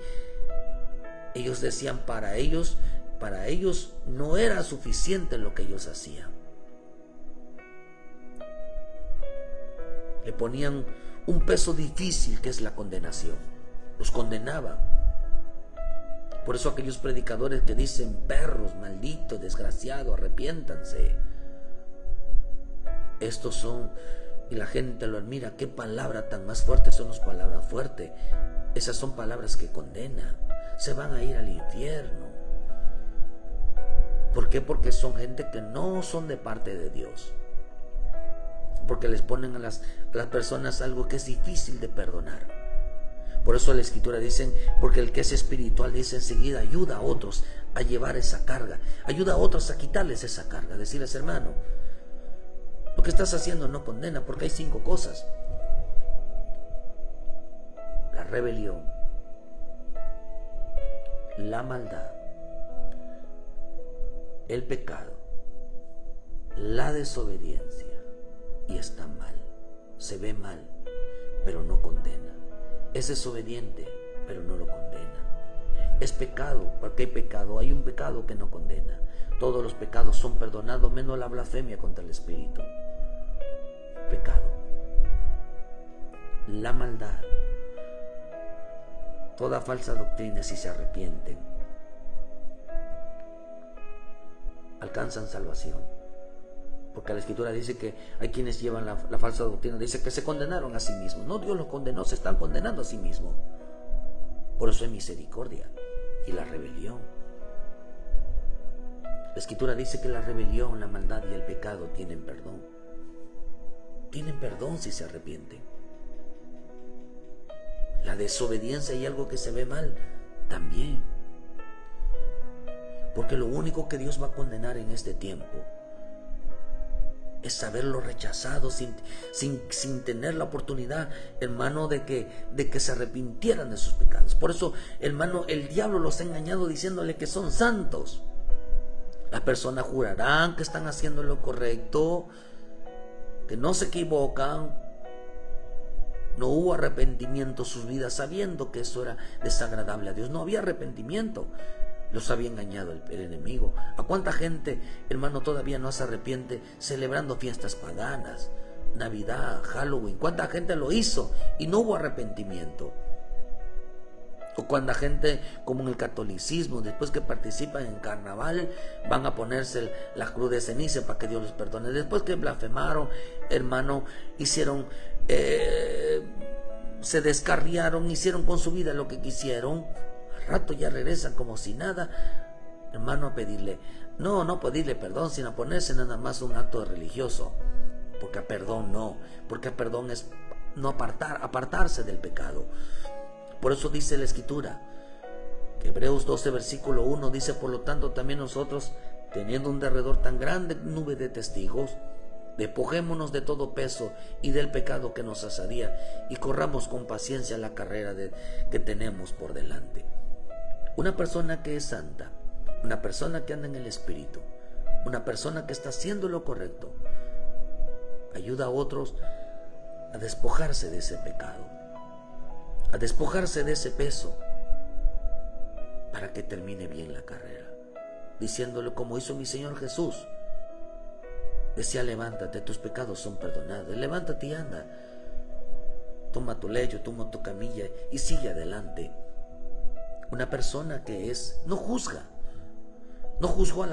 ellos decían para ellos no era suficiente lo que ellos hacían. Le ponían un peso difícil, que es la condenación. Los condenaban. Por eso aquellos predicadores que dicen perros, malditos, desgraciados, arrepiéntanse. Estos son, y la gente lo admira, qué palabra tan más fuerte, son las palabras fuertes. Esas son palabras que condenan. Se van a ir al infierno. ¿Por qué? Porque son gente que no son de parte de Dios. Porque les ponen a las personas algo que es difícil de perdonar. Por eso la Escritura dicen, porque el que es espiritual, dice enseguida, ayuda a otros a llevar esa carga, ayuda a otros a quitarles esa carga. Decirles, hermano, lo que estás haciendo no condena, porque hay 5 cosas: la rebelión, la maldad, el pecado, la desobediencia, y está mal, se ve mal, pero no condena. Es desobediente, pero no lo condena. Es pecado, porque hay pecado. Hay un pecado que no condena. Todos los pecados son perdonados, menos la blasfemia contra el Espíritu. Pecado. La maldad. Toda falsa doctrina, si se arrepienten, alcanzan salvación. Porque la Escritura dice que hay quienes llevan la falsa doctrina, dice que se condenaron a sí mismos. No, Dios los condenó, se están condenando a sí mismos. Por eso hay misericordia. Y la rebelión. La Escritura dice que la rebelión, la maldad y el pecado tienen perdón. Tienen perdón si se arrepienten. La desobediencia y algo que se ve mal, también. Porque lo único que Dios va a condenar en este tiempo es haberlo rechazado sin tener la oportunidad, hermano, de que se arrepintieran de sus pecados. Por eso, hermano, el diablo los ha engañado diciéndole que son santos. Las personas jurarán que están haciendo lo correcto, que no se equivocan. No hubo arrepentimiento en sus vidas, sabiendo que eso era desagradable a Dios. No había arrepentimiento. Los había engañado el enemigo. ¿A cuánta gente, hermano, todavía no se arrepiente celebrando fiestas paganas, Navidad, Halloween? ¿Cuánta gente lo hizo y no hubo arrepentimiento? O cuánta gente, como en el catolicismo, después que participan en carnaval, van a ponerse la cruz de ceniza para que Dios los perdone. Después que blasfemaron, hermano, hicieron, se descarriaron, hicieron con su vida lo que quisieron. Al rato ya regresan como si nada, hermano, a pedirle, no pedirle perdón, sino a ponerse nada más un acto religioso. Porque a perdón no, porque a perdón es no apartarse del pecado. Por eso dice la Escritura, que Hebreos 12, versículo 1, dice: por lo tanto también nosotros, teniendo un derredor tan grande nube de testigos, despojémonos de todo peso y del pecado que nos asadia, y corramos con paciencia la carrera que tenemos por delante. Una persona que es santa, una persona que anda en el Espíritu, una persona que está haciendo lo correcto, ayuda a otros a despojarse de ese pecado, a despojarse de ese peso, para que termine bien la carrera, diciéndole como hizo mi Señor Jesús. Decía: levántate, tus pecados son perdonados. Levántate y anda. Toma tu lecho, toma tu camilla y sigue adelante. Una persona que no juzga, no juzgó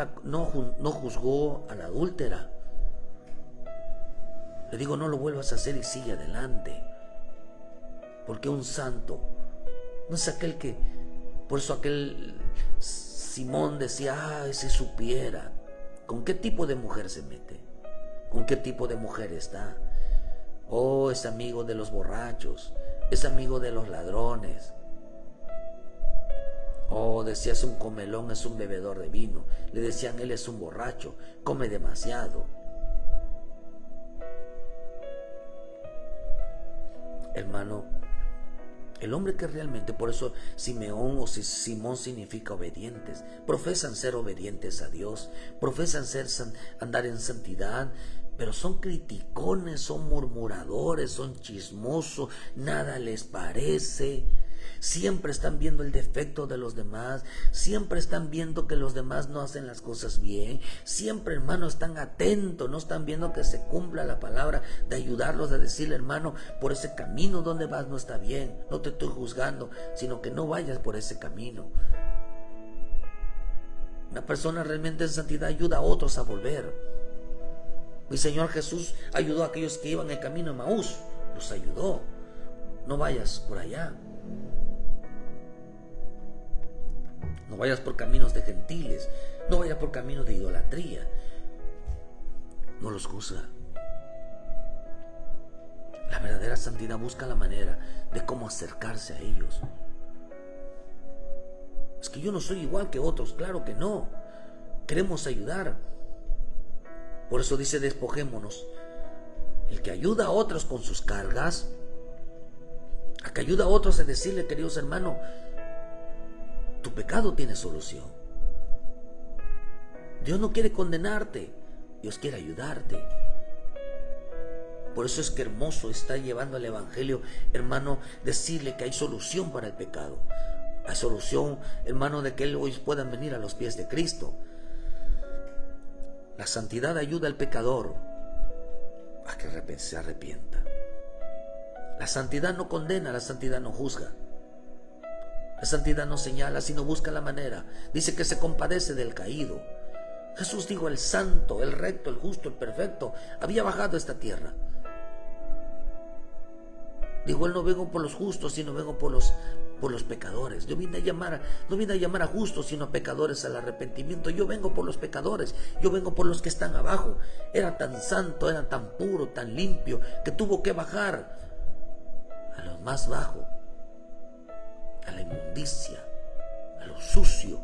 a la adúltera. Le digo: no lo vuelvas a hacer y sigue adelante. Porque un santo no es aquel que, por eso aquel Simón decía: si supiera con qué tipo de mujer se mete, con qué tipo de mujer está. Oh, es amigo de los borrachos, es amigo de los ladrones. Oh, decía: es un comelón, es un bebedor de vino. Le decían: él es un borracho, come demasiado. Hermano, el hombre que realmente, por eso Simeón o Simón significa obedientes, profesan ser obedientes a Dios, profesan andar en santidad, pero son criticones, son murmuradores, son chismosos, nada les parece. Siempre están viendo el defecto de los demás, siempre están viendo que los demás no hacen las cosas bien, siempre, hermano, están atentos, no están viendo que se cumpla la palabra de ayudarlos a decirle: hermano, por ese camino donde vas no está bien, no te estoy juzgando, sino que no vayas por ese camino. Una persona realmente en santidad ayuda a otros a volver. Mi Señor Jesús ayudó a aquellos que iban el camino de Maús, los ayudó. No vayas por allá. No vayas por caminos de gentiles, no vayas por caminos de idolatría. No los juzga. La verdadera santidad busca la manera de cómo acercarse a ellos. Es que yo no soy igual que otros, claro que no. Queremos ayudar. Por eso dice: despojémonos. El que ayuda a otros con sus cargas, a que ayuda a otros a decirle: queridos hermanos, tu pecado tiene solución. Dios no quiere condenarte, Dios quiere ayudarte. Por eso es que hermoso está llevando el Evangelio, hermano, decirle que hay solución para el pecado. Hay solución, hermano, de que ellos puedan venir a los pies de Cristo. La santidad ayuda al pecador a que se arrepienta. La santidad no condena, la santidad no juzga. La santidad no señala, sino busca la manera. Dice que se compadece del caído. Jesús dijo: el santo, el recto, el justo, el perfecto había bajado a esta tierra. Dijo: él no vengo por los justos, sino vengo por los pecadores. Yo no vine a llamar a justos, sino a pecadores al arrepentimiento. Yo vengo por los pecadores, yo vengo por los que están abajo. Era tan santo, era tan puro, tan limpio, que tuvo que bajar a los más bajos, a la inmundicia, a lo sucio,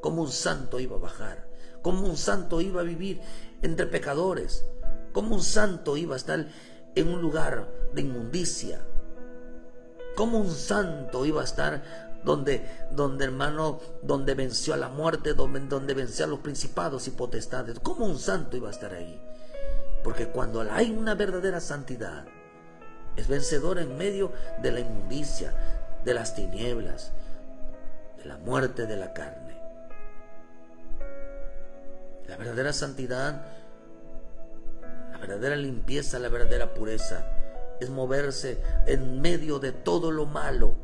como un santo iba a bajar, como un santo iba a vivir entre pecadores, como un santo iba a estar en un lugar de inmundicia, como un santo iba a estar donde hermano, donde venció a la muerte, donde venció a los principados y potestades. Como un santo iba a estar ahí, porque cuando hay una verdadera santidad, es vencedora en medio de la inmundicia, de las tinieblas, de la muerte de la carne. La verdadera santidad, la verdadera limpieza, la verdadera pureza es moverse en medio de todo lo malo,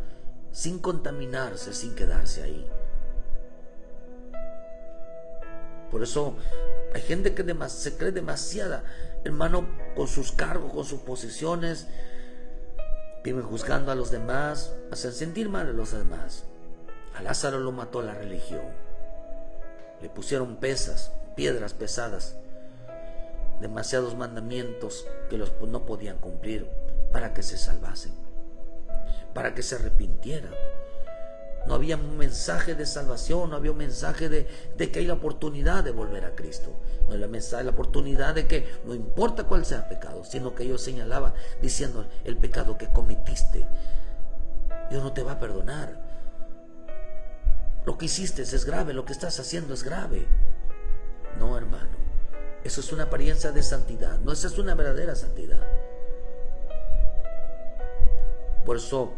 sin contaminarse, sin quedarse ahí. Por eso hay gente que se cree demasiada, hermano, con sus cargos, con sus posiciones, viven juzgando a los demás, hacen sentir mal a los demás. A Lázaro lo mató la religión. Le pusieron piedras pesadas, demasiados mandamientos que no podían cumplir para que se salvasen, para que se arrepintieran. No había un mensaje de salvación, no había un mensaje de que hay la oportunidad de volver a Cristo. No hay la oportunidad de que no importa cuál sea el pecado, sino que ellos señalaban diciendo: el pecado que cometiste, Dios no te va a perdonar. Lo que hiciste es grave, lo que estás haciendo es grave. No, hermano, eso es una apariencia de santidad, no, esa es una verdadera santidad. Por eso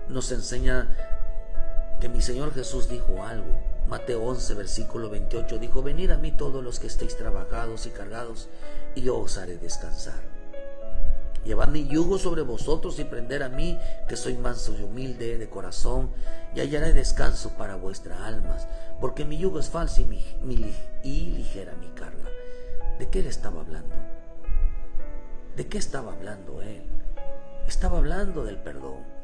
nos enseña que mi Señor Jesús dijo algo. Mateo 11, versículo 28, dijo: venid a mí todos los que estéis trabajados y cargados, y yo os haré descansar. Llevad mi yugo sobre vosotros y aprended a mí, que soy manso y humilde de corazón, y hallaré descanso para vuestras almas, porque mi yugo es fácil y ligera mi carga. ¿De qué él estaba hablando? ¿De qué estaba hablando él? Estaba hablando del perdón.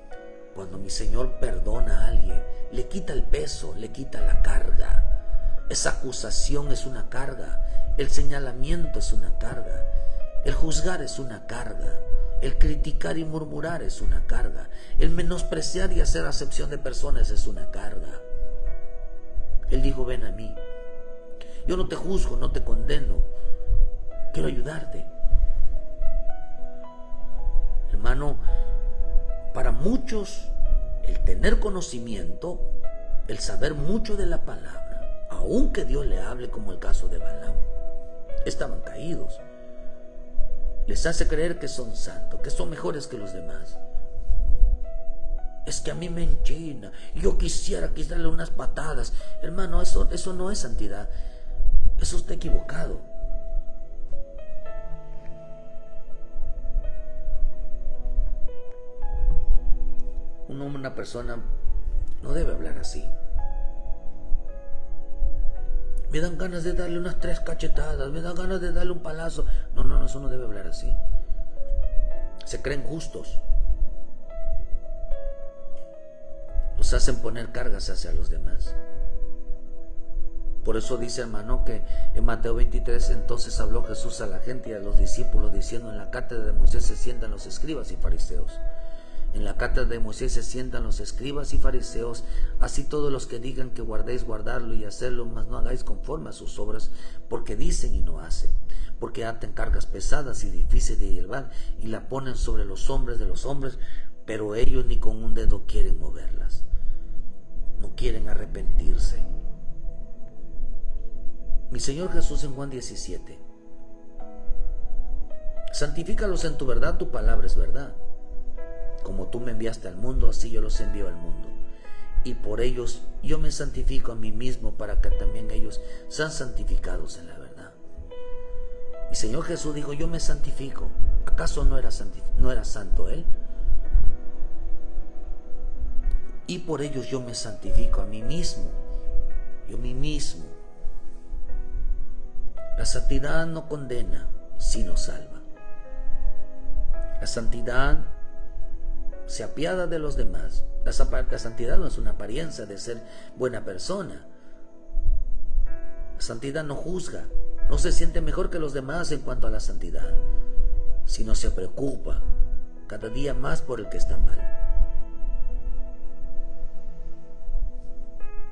Cuando mi Señor perdona a alguien, le quita el peso, le quita la carga. Esa acusación es una carga, el señalamiento es una carga, el juzgar es una carga, el criticar y murmurar es una carga, el menospreciar y hacer acepción de personas es una carga. Él dijo: ven a mí, yo no te juzgo, no te condeno, quiero ayudarte. Hermano, para muchos el tener conocimiento, el saber mucho de la palabra, aunque Dios le hable, como el caso de Balaam, estaban caídos. Les hace creer que son santos, que son mejores que los demás. Es que a mí me enchina, yo quisiera darle unas patadas. Hermano, eso no es santidad, eso está equivocado. Una persona no debe hablar así. Me dan ganas de darle unas 3 cachetadas, me dan ganas de darle un palazo. No, eso no debe hablar así. Se creen justos. Los hacen poner cargas hacia los demás. Por eso dice, hermano, que en Mateo 23, entonces habló Jesús a la gente y a los discípulos, diciendo: en la cátedra de Moisés se sientan los escribas y fariseos. En la cátedra de Moisés se sientan los escribas y fariseos, así todos los que digan que guardéis guardarlo y hacerlo, mas no hagáis conforme a sus obras, porque dicen y no hacen, porque atan cargas pesadas y difíciles de llevar y la ponen sobre los hombres de los hombres, pero ellos ni con un dedo quieren moverlas, no quieren arrepentirse. Mi Señor Jesús en Juan 17: santifícalos en tu verdad, tu palabra es verdad. Como tú me enviaste al mundo, así yo los envío al mundo. Y por ellos yo me santifico a mí mismo, para que también ellos sean santificados en la verdad. Mi Señor Jesús dijo: yo me santifico. ¿Acaso no era santo Él? Y por ellos yo me santifico a mí mismo. Yo a mí mismo. La santidad no condena, sino salva. La santidad se apiada de los demás. La santidad no es una apariencia de ser buena persona. La santidad no juzga, no se siente mejor que los demás en cuanto a la santidad, sino se preocupa cada día más por el que está mal.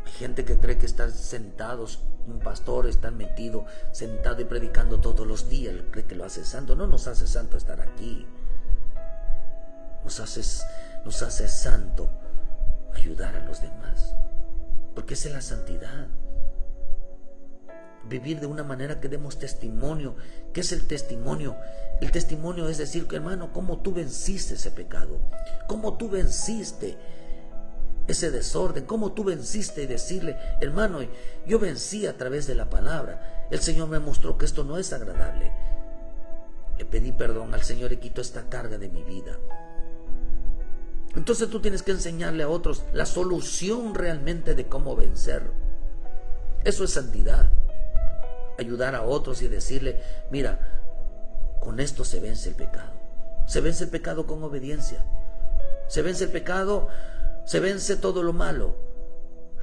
Hay gente que cree que están sentados, un pastor está metido, sentado y predicando todos los días, cree que lo hace santo. No nos hace santo estar aquí. Nos hace santo ayudar a los demás, porque esa es la santidad. Vivir de una manera que demos testimonio. ¿Qué es el testimonio? El testimonio es decir, hermano, cómo tú venciste ese pecado, cómo tú venciste ese desorden, cómo tú venciste, y decirle, hermano, yo vencí a través de la palabra. El Señor me mostró que esto no es agradable. Le pedí perdón al Señor y quitó esta carga de mi vida. Entonces tú tienes que enseñarle a otros la solución realmente de cómo vencer. Eso es santidad. Ayudar a otros y decirle, mira, con esto se vence el pecado. Se vence el pecado con obediencia. Se vence el pecado, se vence todo lo malo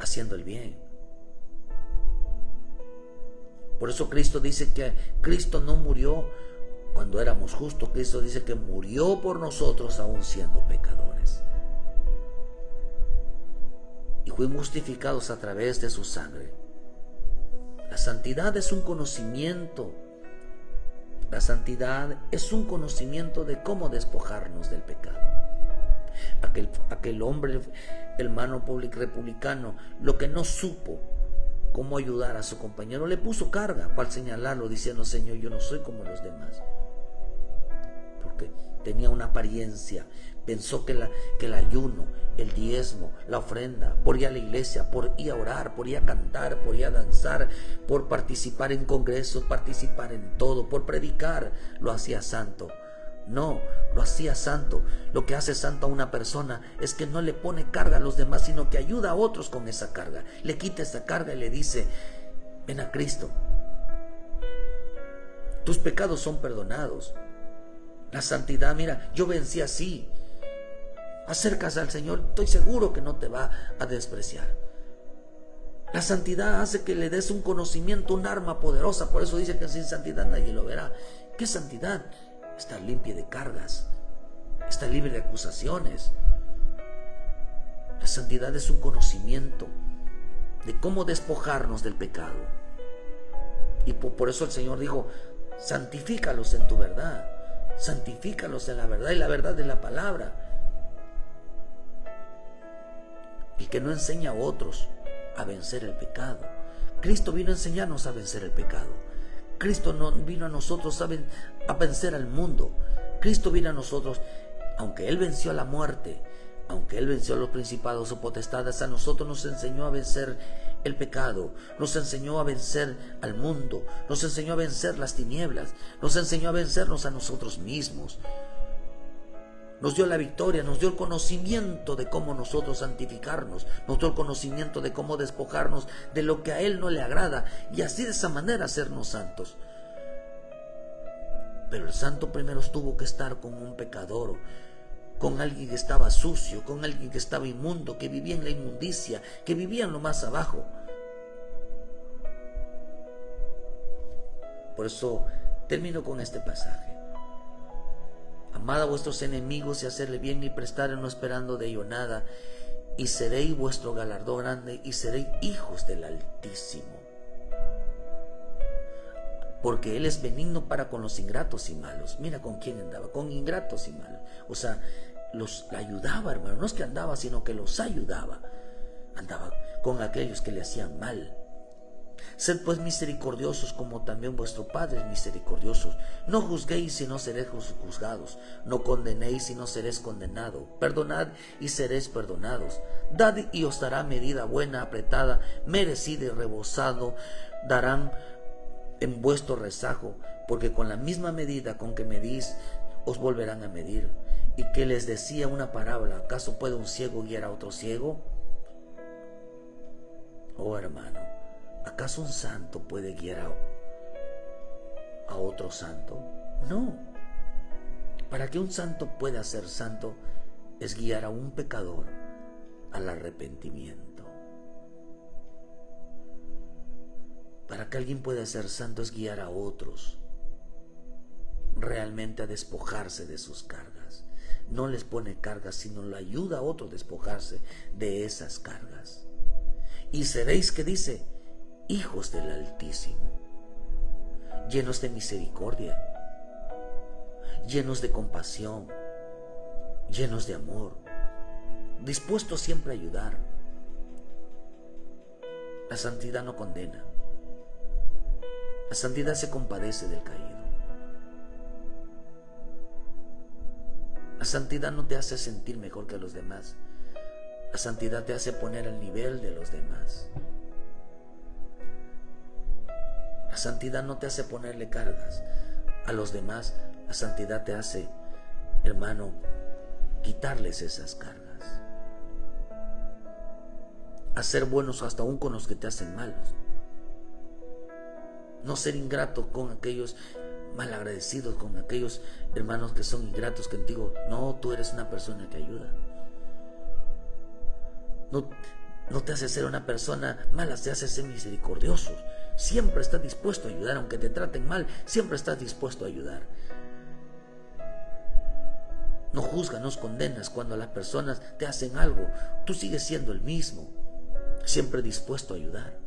haciendo el bien. Por eso Cristo dice que Cristo no murió cuando éramos justos. Cristo dice que murió por nosotros aún siendo pecadores. Y fuimos justificados a través de su sangre. La santidad es un conocimiento. La santidad es un conocimiento de cómo despojarnos del pecado. Aquel hombre, hermano republicano, lo que no supo cómo ayudar a su compañero, le puso carga para señalarlo, diciendo, Señor, yo no soy como los demás. Porque tenía una apariencia. Pensó que el ayuno, el diezmo, la ofrenda, por ir a la iglesia, por ir a orar, por ir a cantar, por ir a danzar, por participar en congresos, participar en todo, por predicar, lo hacía santo. No, lo hacía santo. Lo que hace santo a una persona es que no le pone carga a los demás, sino que ayuda a otros con esa carga. Le quita esa carga y le dice, ven a Cristo. Tus pecados son perdonados. La santidad, mira, yo vencí así. Acércase al Señor, estoy seguro que no te va a despreciar. La santidad hace que le des un conocimiento, un arma poderosa. Por eso dice que sin santidad nadie lo verá. ¿Qué santidad? Estar limpia de cargas, estar libre de acusaciones. La santidad es un conocimiento de cómo despojarnos del pecado. Y por eso el Señor dijo, santifícalos en tu verdad, santifícalos en la verdad, y la verdad de la palabra. El que no enseña a otros a vencer el pecado. Cristo vino a enseñarnos a vencer el pecado. Cristo no vino a nosotros a vencer al mundo. Cristo vino a nosotros, aunque Él venció a la muerte, aunque Él venció a los principados o potestades, a nosotros nos enseñó a vencer el pecado, nos enseñó a vencer al mundo, nos enseñó a vencer las tinieblas, nos enseñó a vencernos a nosotros mismos. Nos dio la victoria, nos dio el conocimiento de cómo nosotros santificarnos, nos dio el conocimiento de cómo despojarnos de lo que a Él no le agrada y así de esa manera hacernos santos. Pero el santo primero tuvo que estar con un pecador, con alguien que estaba sucio, con alguien que estaba inmundo, que vivía en la inmundicia, que vivía en lo más abajo. Por eso termino con este pasaje. Amad a vuestros enemigos y hacerle bien y prestarle no esperando de ello nada, y seréis vuestro galardón grande y seréis hijos del Altísimo. Porque Él es benigno para con los ingratos y malos. Mira con quién andaba, con ingratos y malos. O sea, los ayudaba, hermano. No es que andaba, sino que los ayudaba. Andaba con aquellos que le hacían mal. Sed pues misericordiosos como también vuestro Padre es misericordioso. No juzguéis y no seréis juzgados. No condenéis y no seréis condenados. Perdonad y seréis perdonados. Dad y os dará medida buena, apretada, merecida y rebosado. Darán en vuestro rezago, porque con la misma medida con que medís, os volverán a medir. Y que les decía una parábola, ¿acaso puede un ciego guiar a otro ciego? Oh hermano, ¿acaso un santo puede guiar a otro santo? No. Para que un santo pueda ser santo es guiar a un pecador al arrepentimiento. Para que alguien pueda ser santo es guiar a otros realmente a despojarse de sus cargas. No les pone cargas, sino le ayuda a otros a despojarse de esas cargas. y seréis, ¿qué dice? Hijos del Altísimo, llenos de misericordia, llenos de compasión, llenos de amor, dispuestos siempre a ayudar. La santidad no condena. La santidad se compadece del caído. La santidad no te hace sentir mejor que los demás. La santidad te hace poner al nivel de los demás. La santidad no te hace ponerle cargas a los demás. La santidad te hace, hermano, quitarles esas cargas. A ser buenos hasta aún con los que te hacen malos. No ser ingrato con aquellos malagradecidos, con aquellos hermanos que son ingratos contigo. No, tú eres una persona que ayuda. No te hace ser una persona mala, te hace ser misericordioso. Siempre estás dispuesto a ayudar, aunque te traten mal, siempre estás dispuesto a ayudar. No juzgas, no condenas cuando las personas te hacen algo. Tú sigues siendo el mismo, siempre dispuesto a ayudar.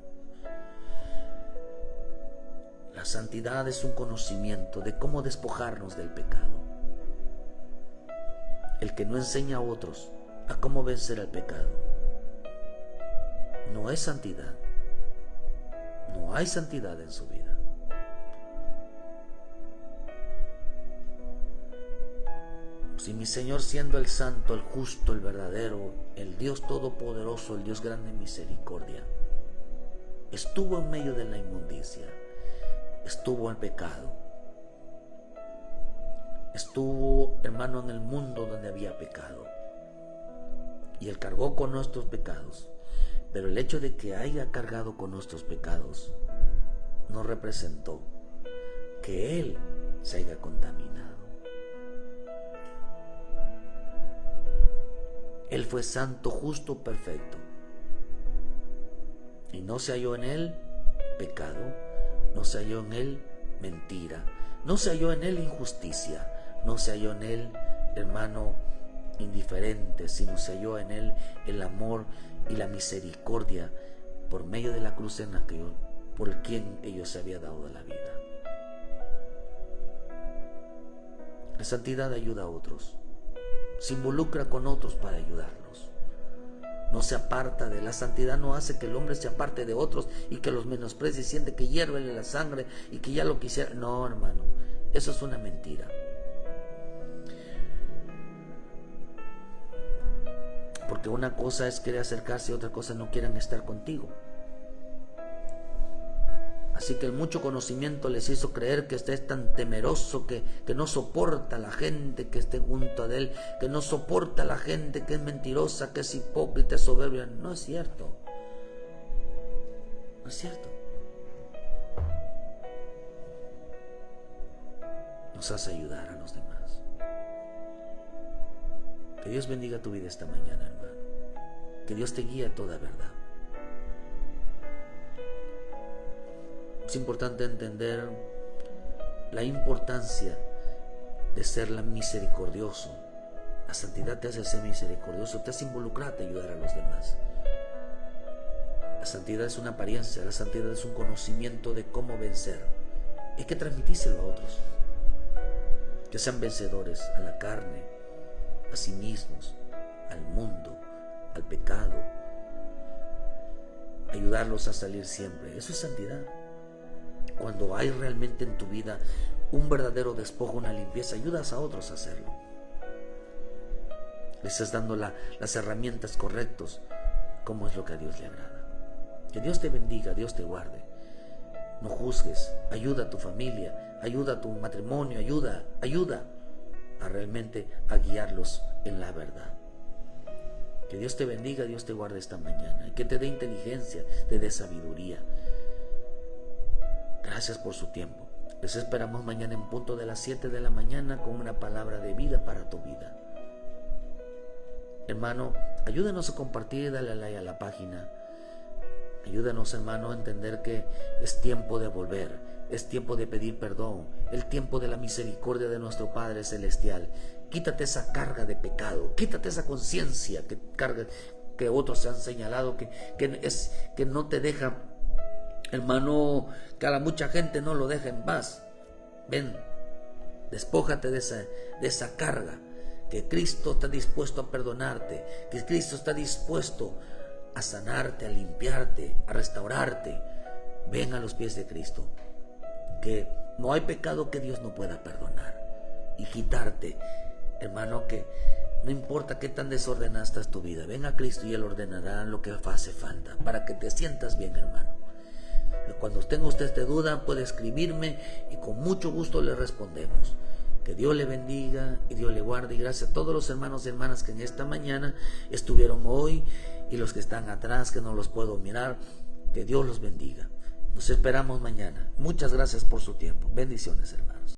La santidad es un conocimiento de cómo despojarnos del pecado. El que no enseña a otros a cómo vencer al pecado no es santidad. No hay santidad en su vida. Si mi Señor, siendo el santo, el justo, el verdadero, el Dios todopoderoso, el Dios grande en misericordia, estuvo en medio de la inmundicia, estuvo en pecado, estuvo, hermano, en el mundo donde había pecado, y Él cargó con nuestros pecados. Pero el hecho de que haya cargado con nuestros pecados no representó que Él se haya contaminado. Él fue santo, justo, perfecto. Y no se halló en Él pecado, no se halló en Él mentira, no se halló en Él injusticia, no se halló en Él, hermano, indiferente, sino se halló en Él el amor y la misericordia por medio de la cruz en la que por quien ellos se había dado la vida. La santidad ayuda a otros, se involucra con otros para ayudarlos, no se aparta de la santidad. No hace que el hombre se aparte de otros y que los menosprecie y siente que hierve la sangre y que ya lo quisiera. No, hermano, eso es una mentira. Porque una cosa es querer acercarse y otra cosa no quieran estar contigo. Así que el mucho conocimiento les hizo creer que usted es tan temeroso que no soporta a la gente que esté junto a él, que no soporta a la gente que es mentirosa, que es hipócrita, soberbia. No es cierto. No es cierto. Nos hace ayudar a los demás. Que Dios bendiga tu vida esta mañana, hermano. Que Dios te guíe a toda verdad. Es importante entender la importancia de ser misericordioso. La santidad te hace ser misericordioso, te hace involucrarte a ayudar a los demás. La santidad es una apariencia, la santidad es un conocimiento de cómo vencer. Hay que transmitírselo a otros. Que sean vencedores a la carne, a sí mismos, al mundo, al pecado. Ayudarlos a salir siempre. Eso es santidad. Cuando hay realmente en tu vida un verdadero despojo, una limpieza, ayudas a otros a hacerlo. Le estás dando las herramientas correctas, como es lo que a Dios le agrada. Que Dios te bendiga, Dios te guarde. No juzgues, ayuda a tu familia, ayuda a tu matrimonio, ayuda a realmente a guiarlos en la verdad. Que Dios te bendiga, Dios te guarde esta mañana y que te dé inteligencia, te dé sabiduría. Gracias por su tiempo. Les esperamos mañana en punto de las 7 de la mañana con una palabra de vida para tu vida. Hermano, ayúdanos a compartir, dale like a la página. Ayúdanos, hermano, a entender que es tiempo de volver, es tiempo de pedir perdón, el tiempo de la misericordia de nuestro Padre Celestial. Quítate esa carga de pecado, quítate esa conciencia que carga, que otros se han señalado, que no te deja, hermano, que a la mucha gente no lo deja en paz. Ven, despójate de esa carga, que Cristo está dispuesto a perdonarte, que Cristo está dispuesto a sanarte, a limpiarte, a restaurarte. Ven a los pies de Cristo, que no hay pecado que Dios no pueda perdonar y quitarte, hermano, que no importa qué tan desordenada está tu vida, ven a Cristo y Él ordenará lo que hace falta para que te sientas bien, hermano. Cuando tenga usted duda, puede escribirme y con mucho gusto le respondemos. Que Dios le bendiga y Dios le guarde. Y gracias a todos los hermanos y hermanas que en esta mañana estuvieron hoy y los que están atrás, que no los puedo mirar. Que Dios los bendiga. Nos esperamos mañana. Muchas gracias por su tiempo. Bendiciones, hermanos.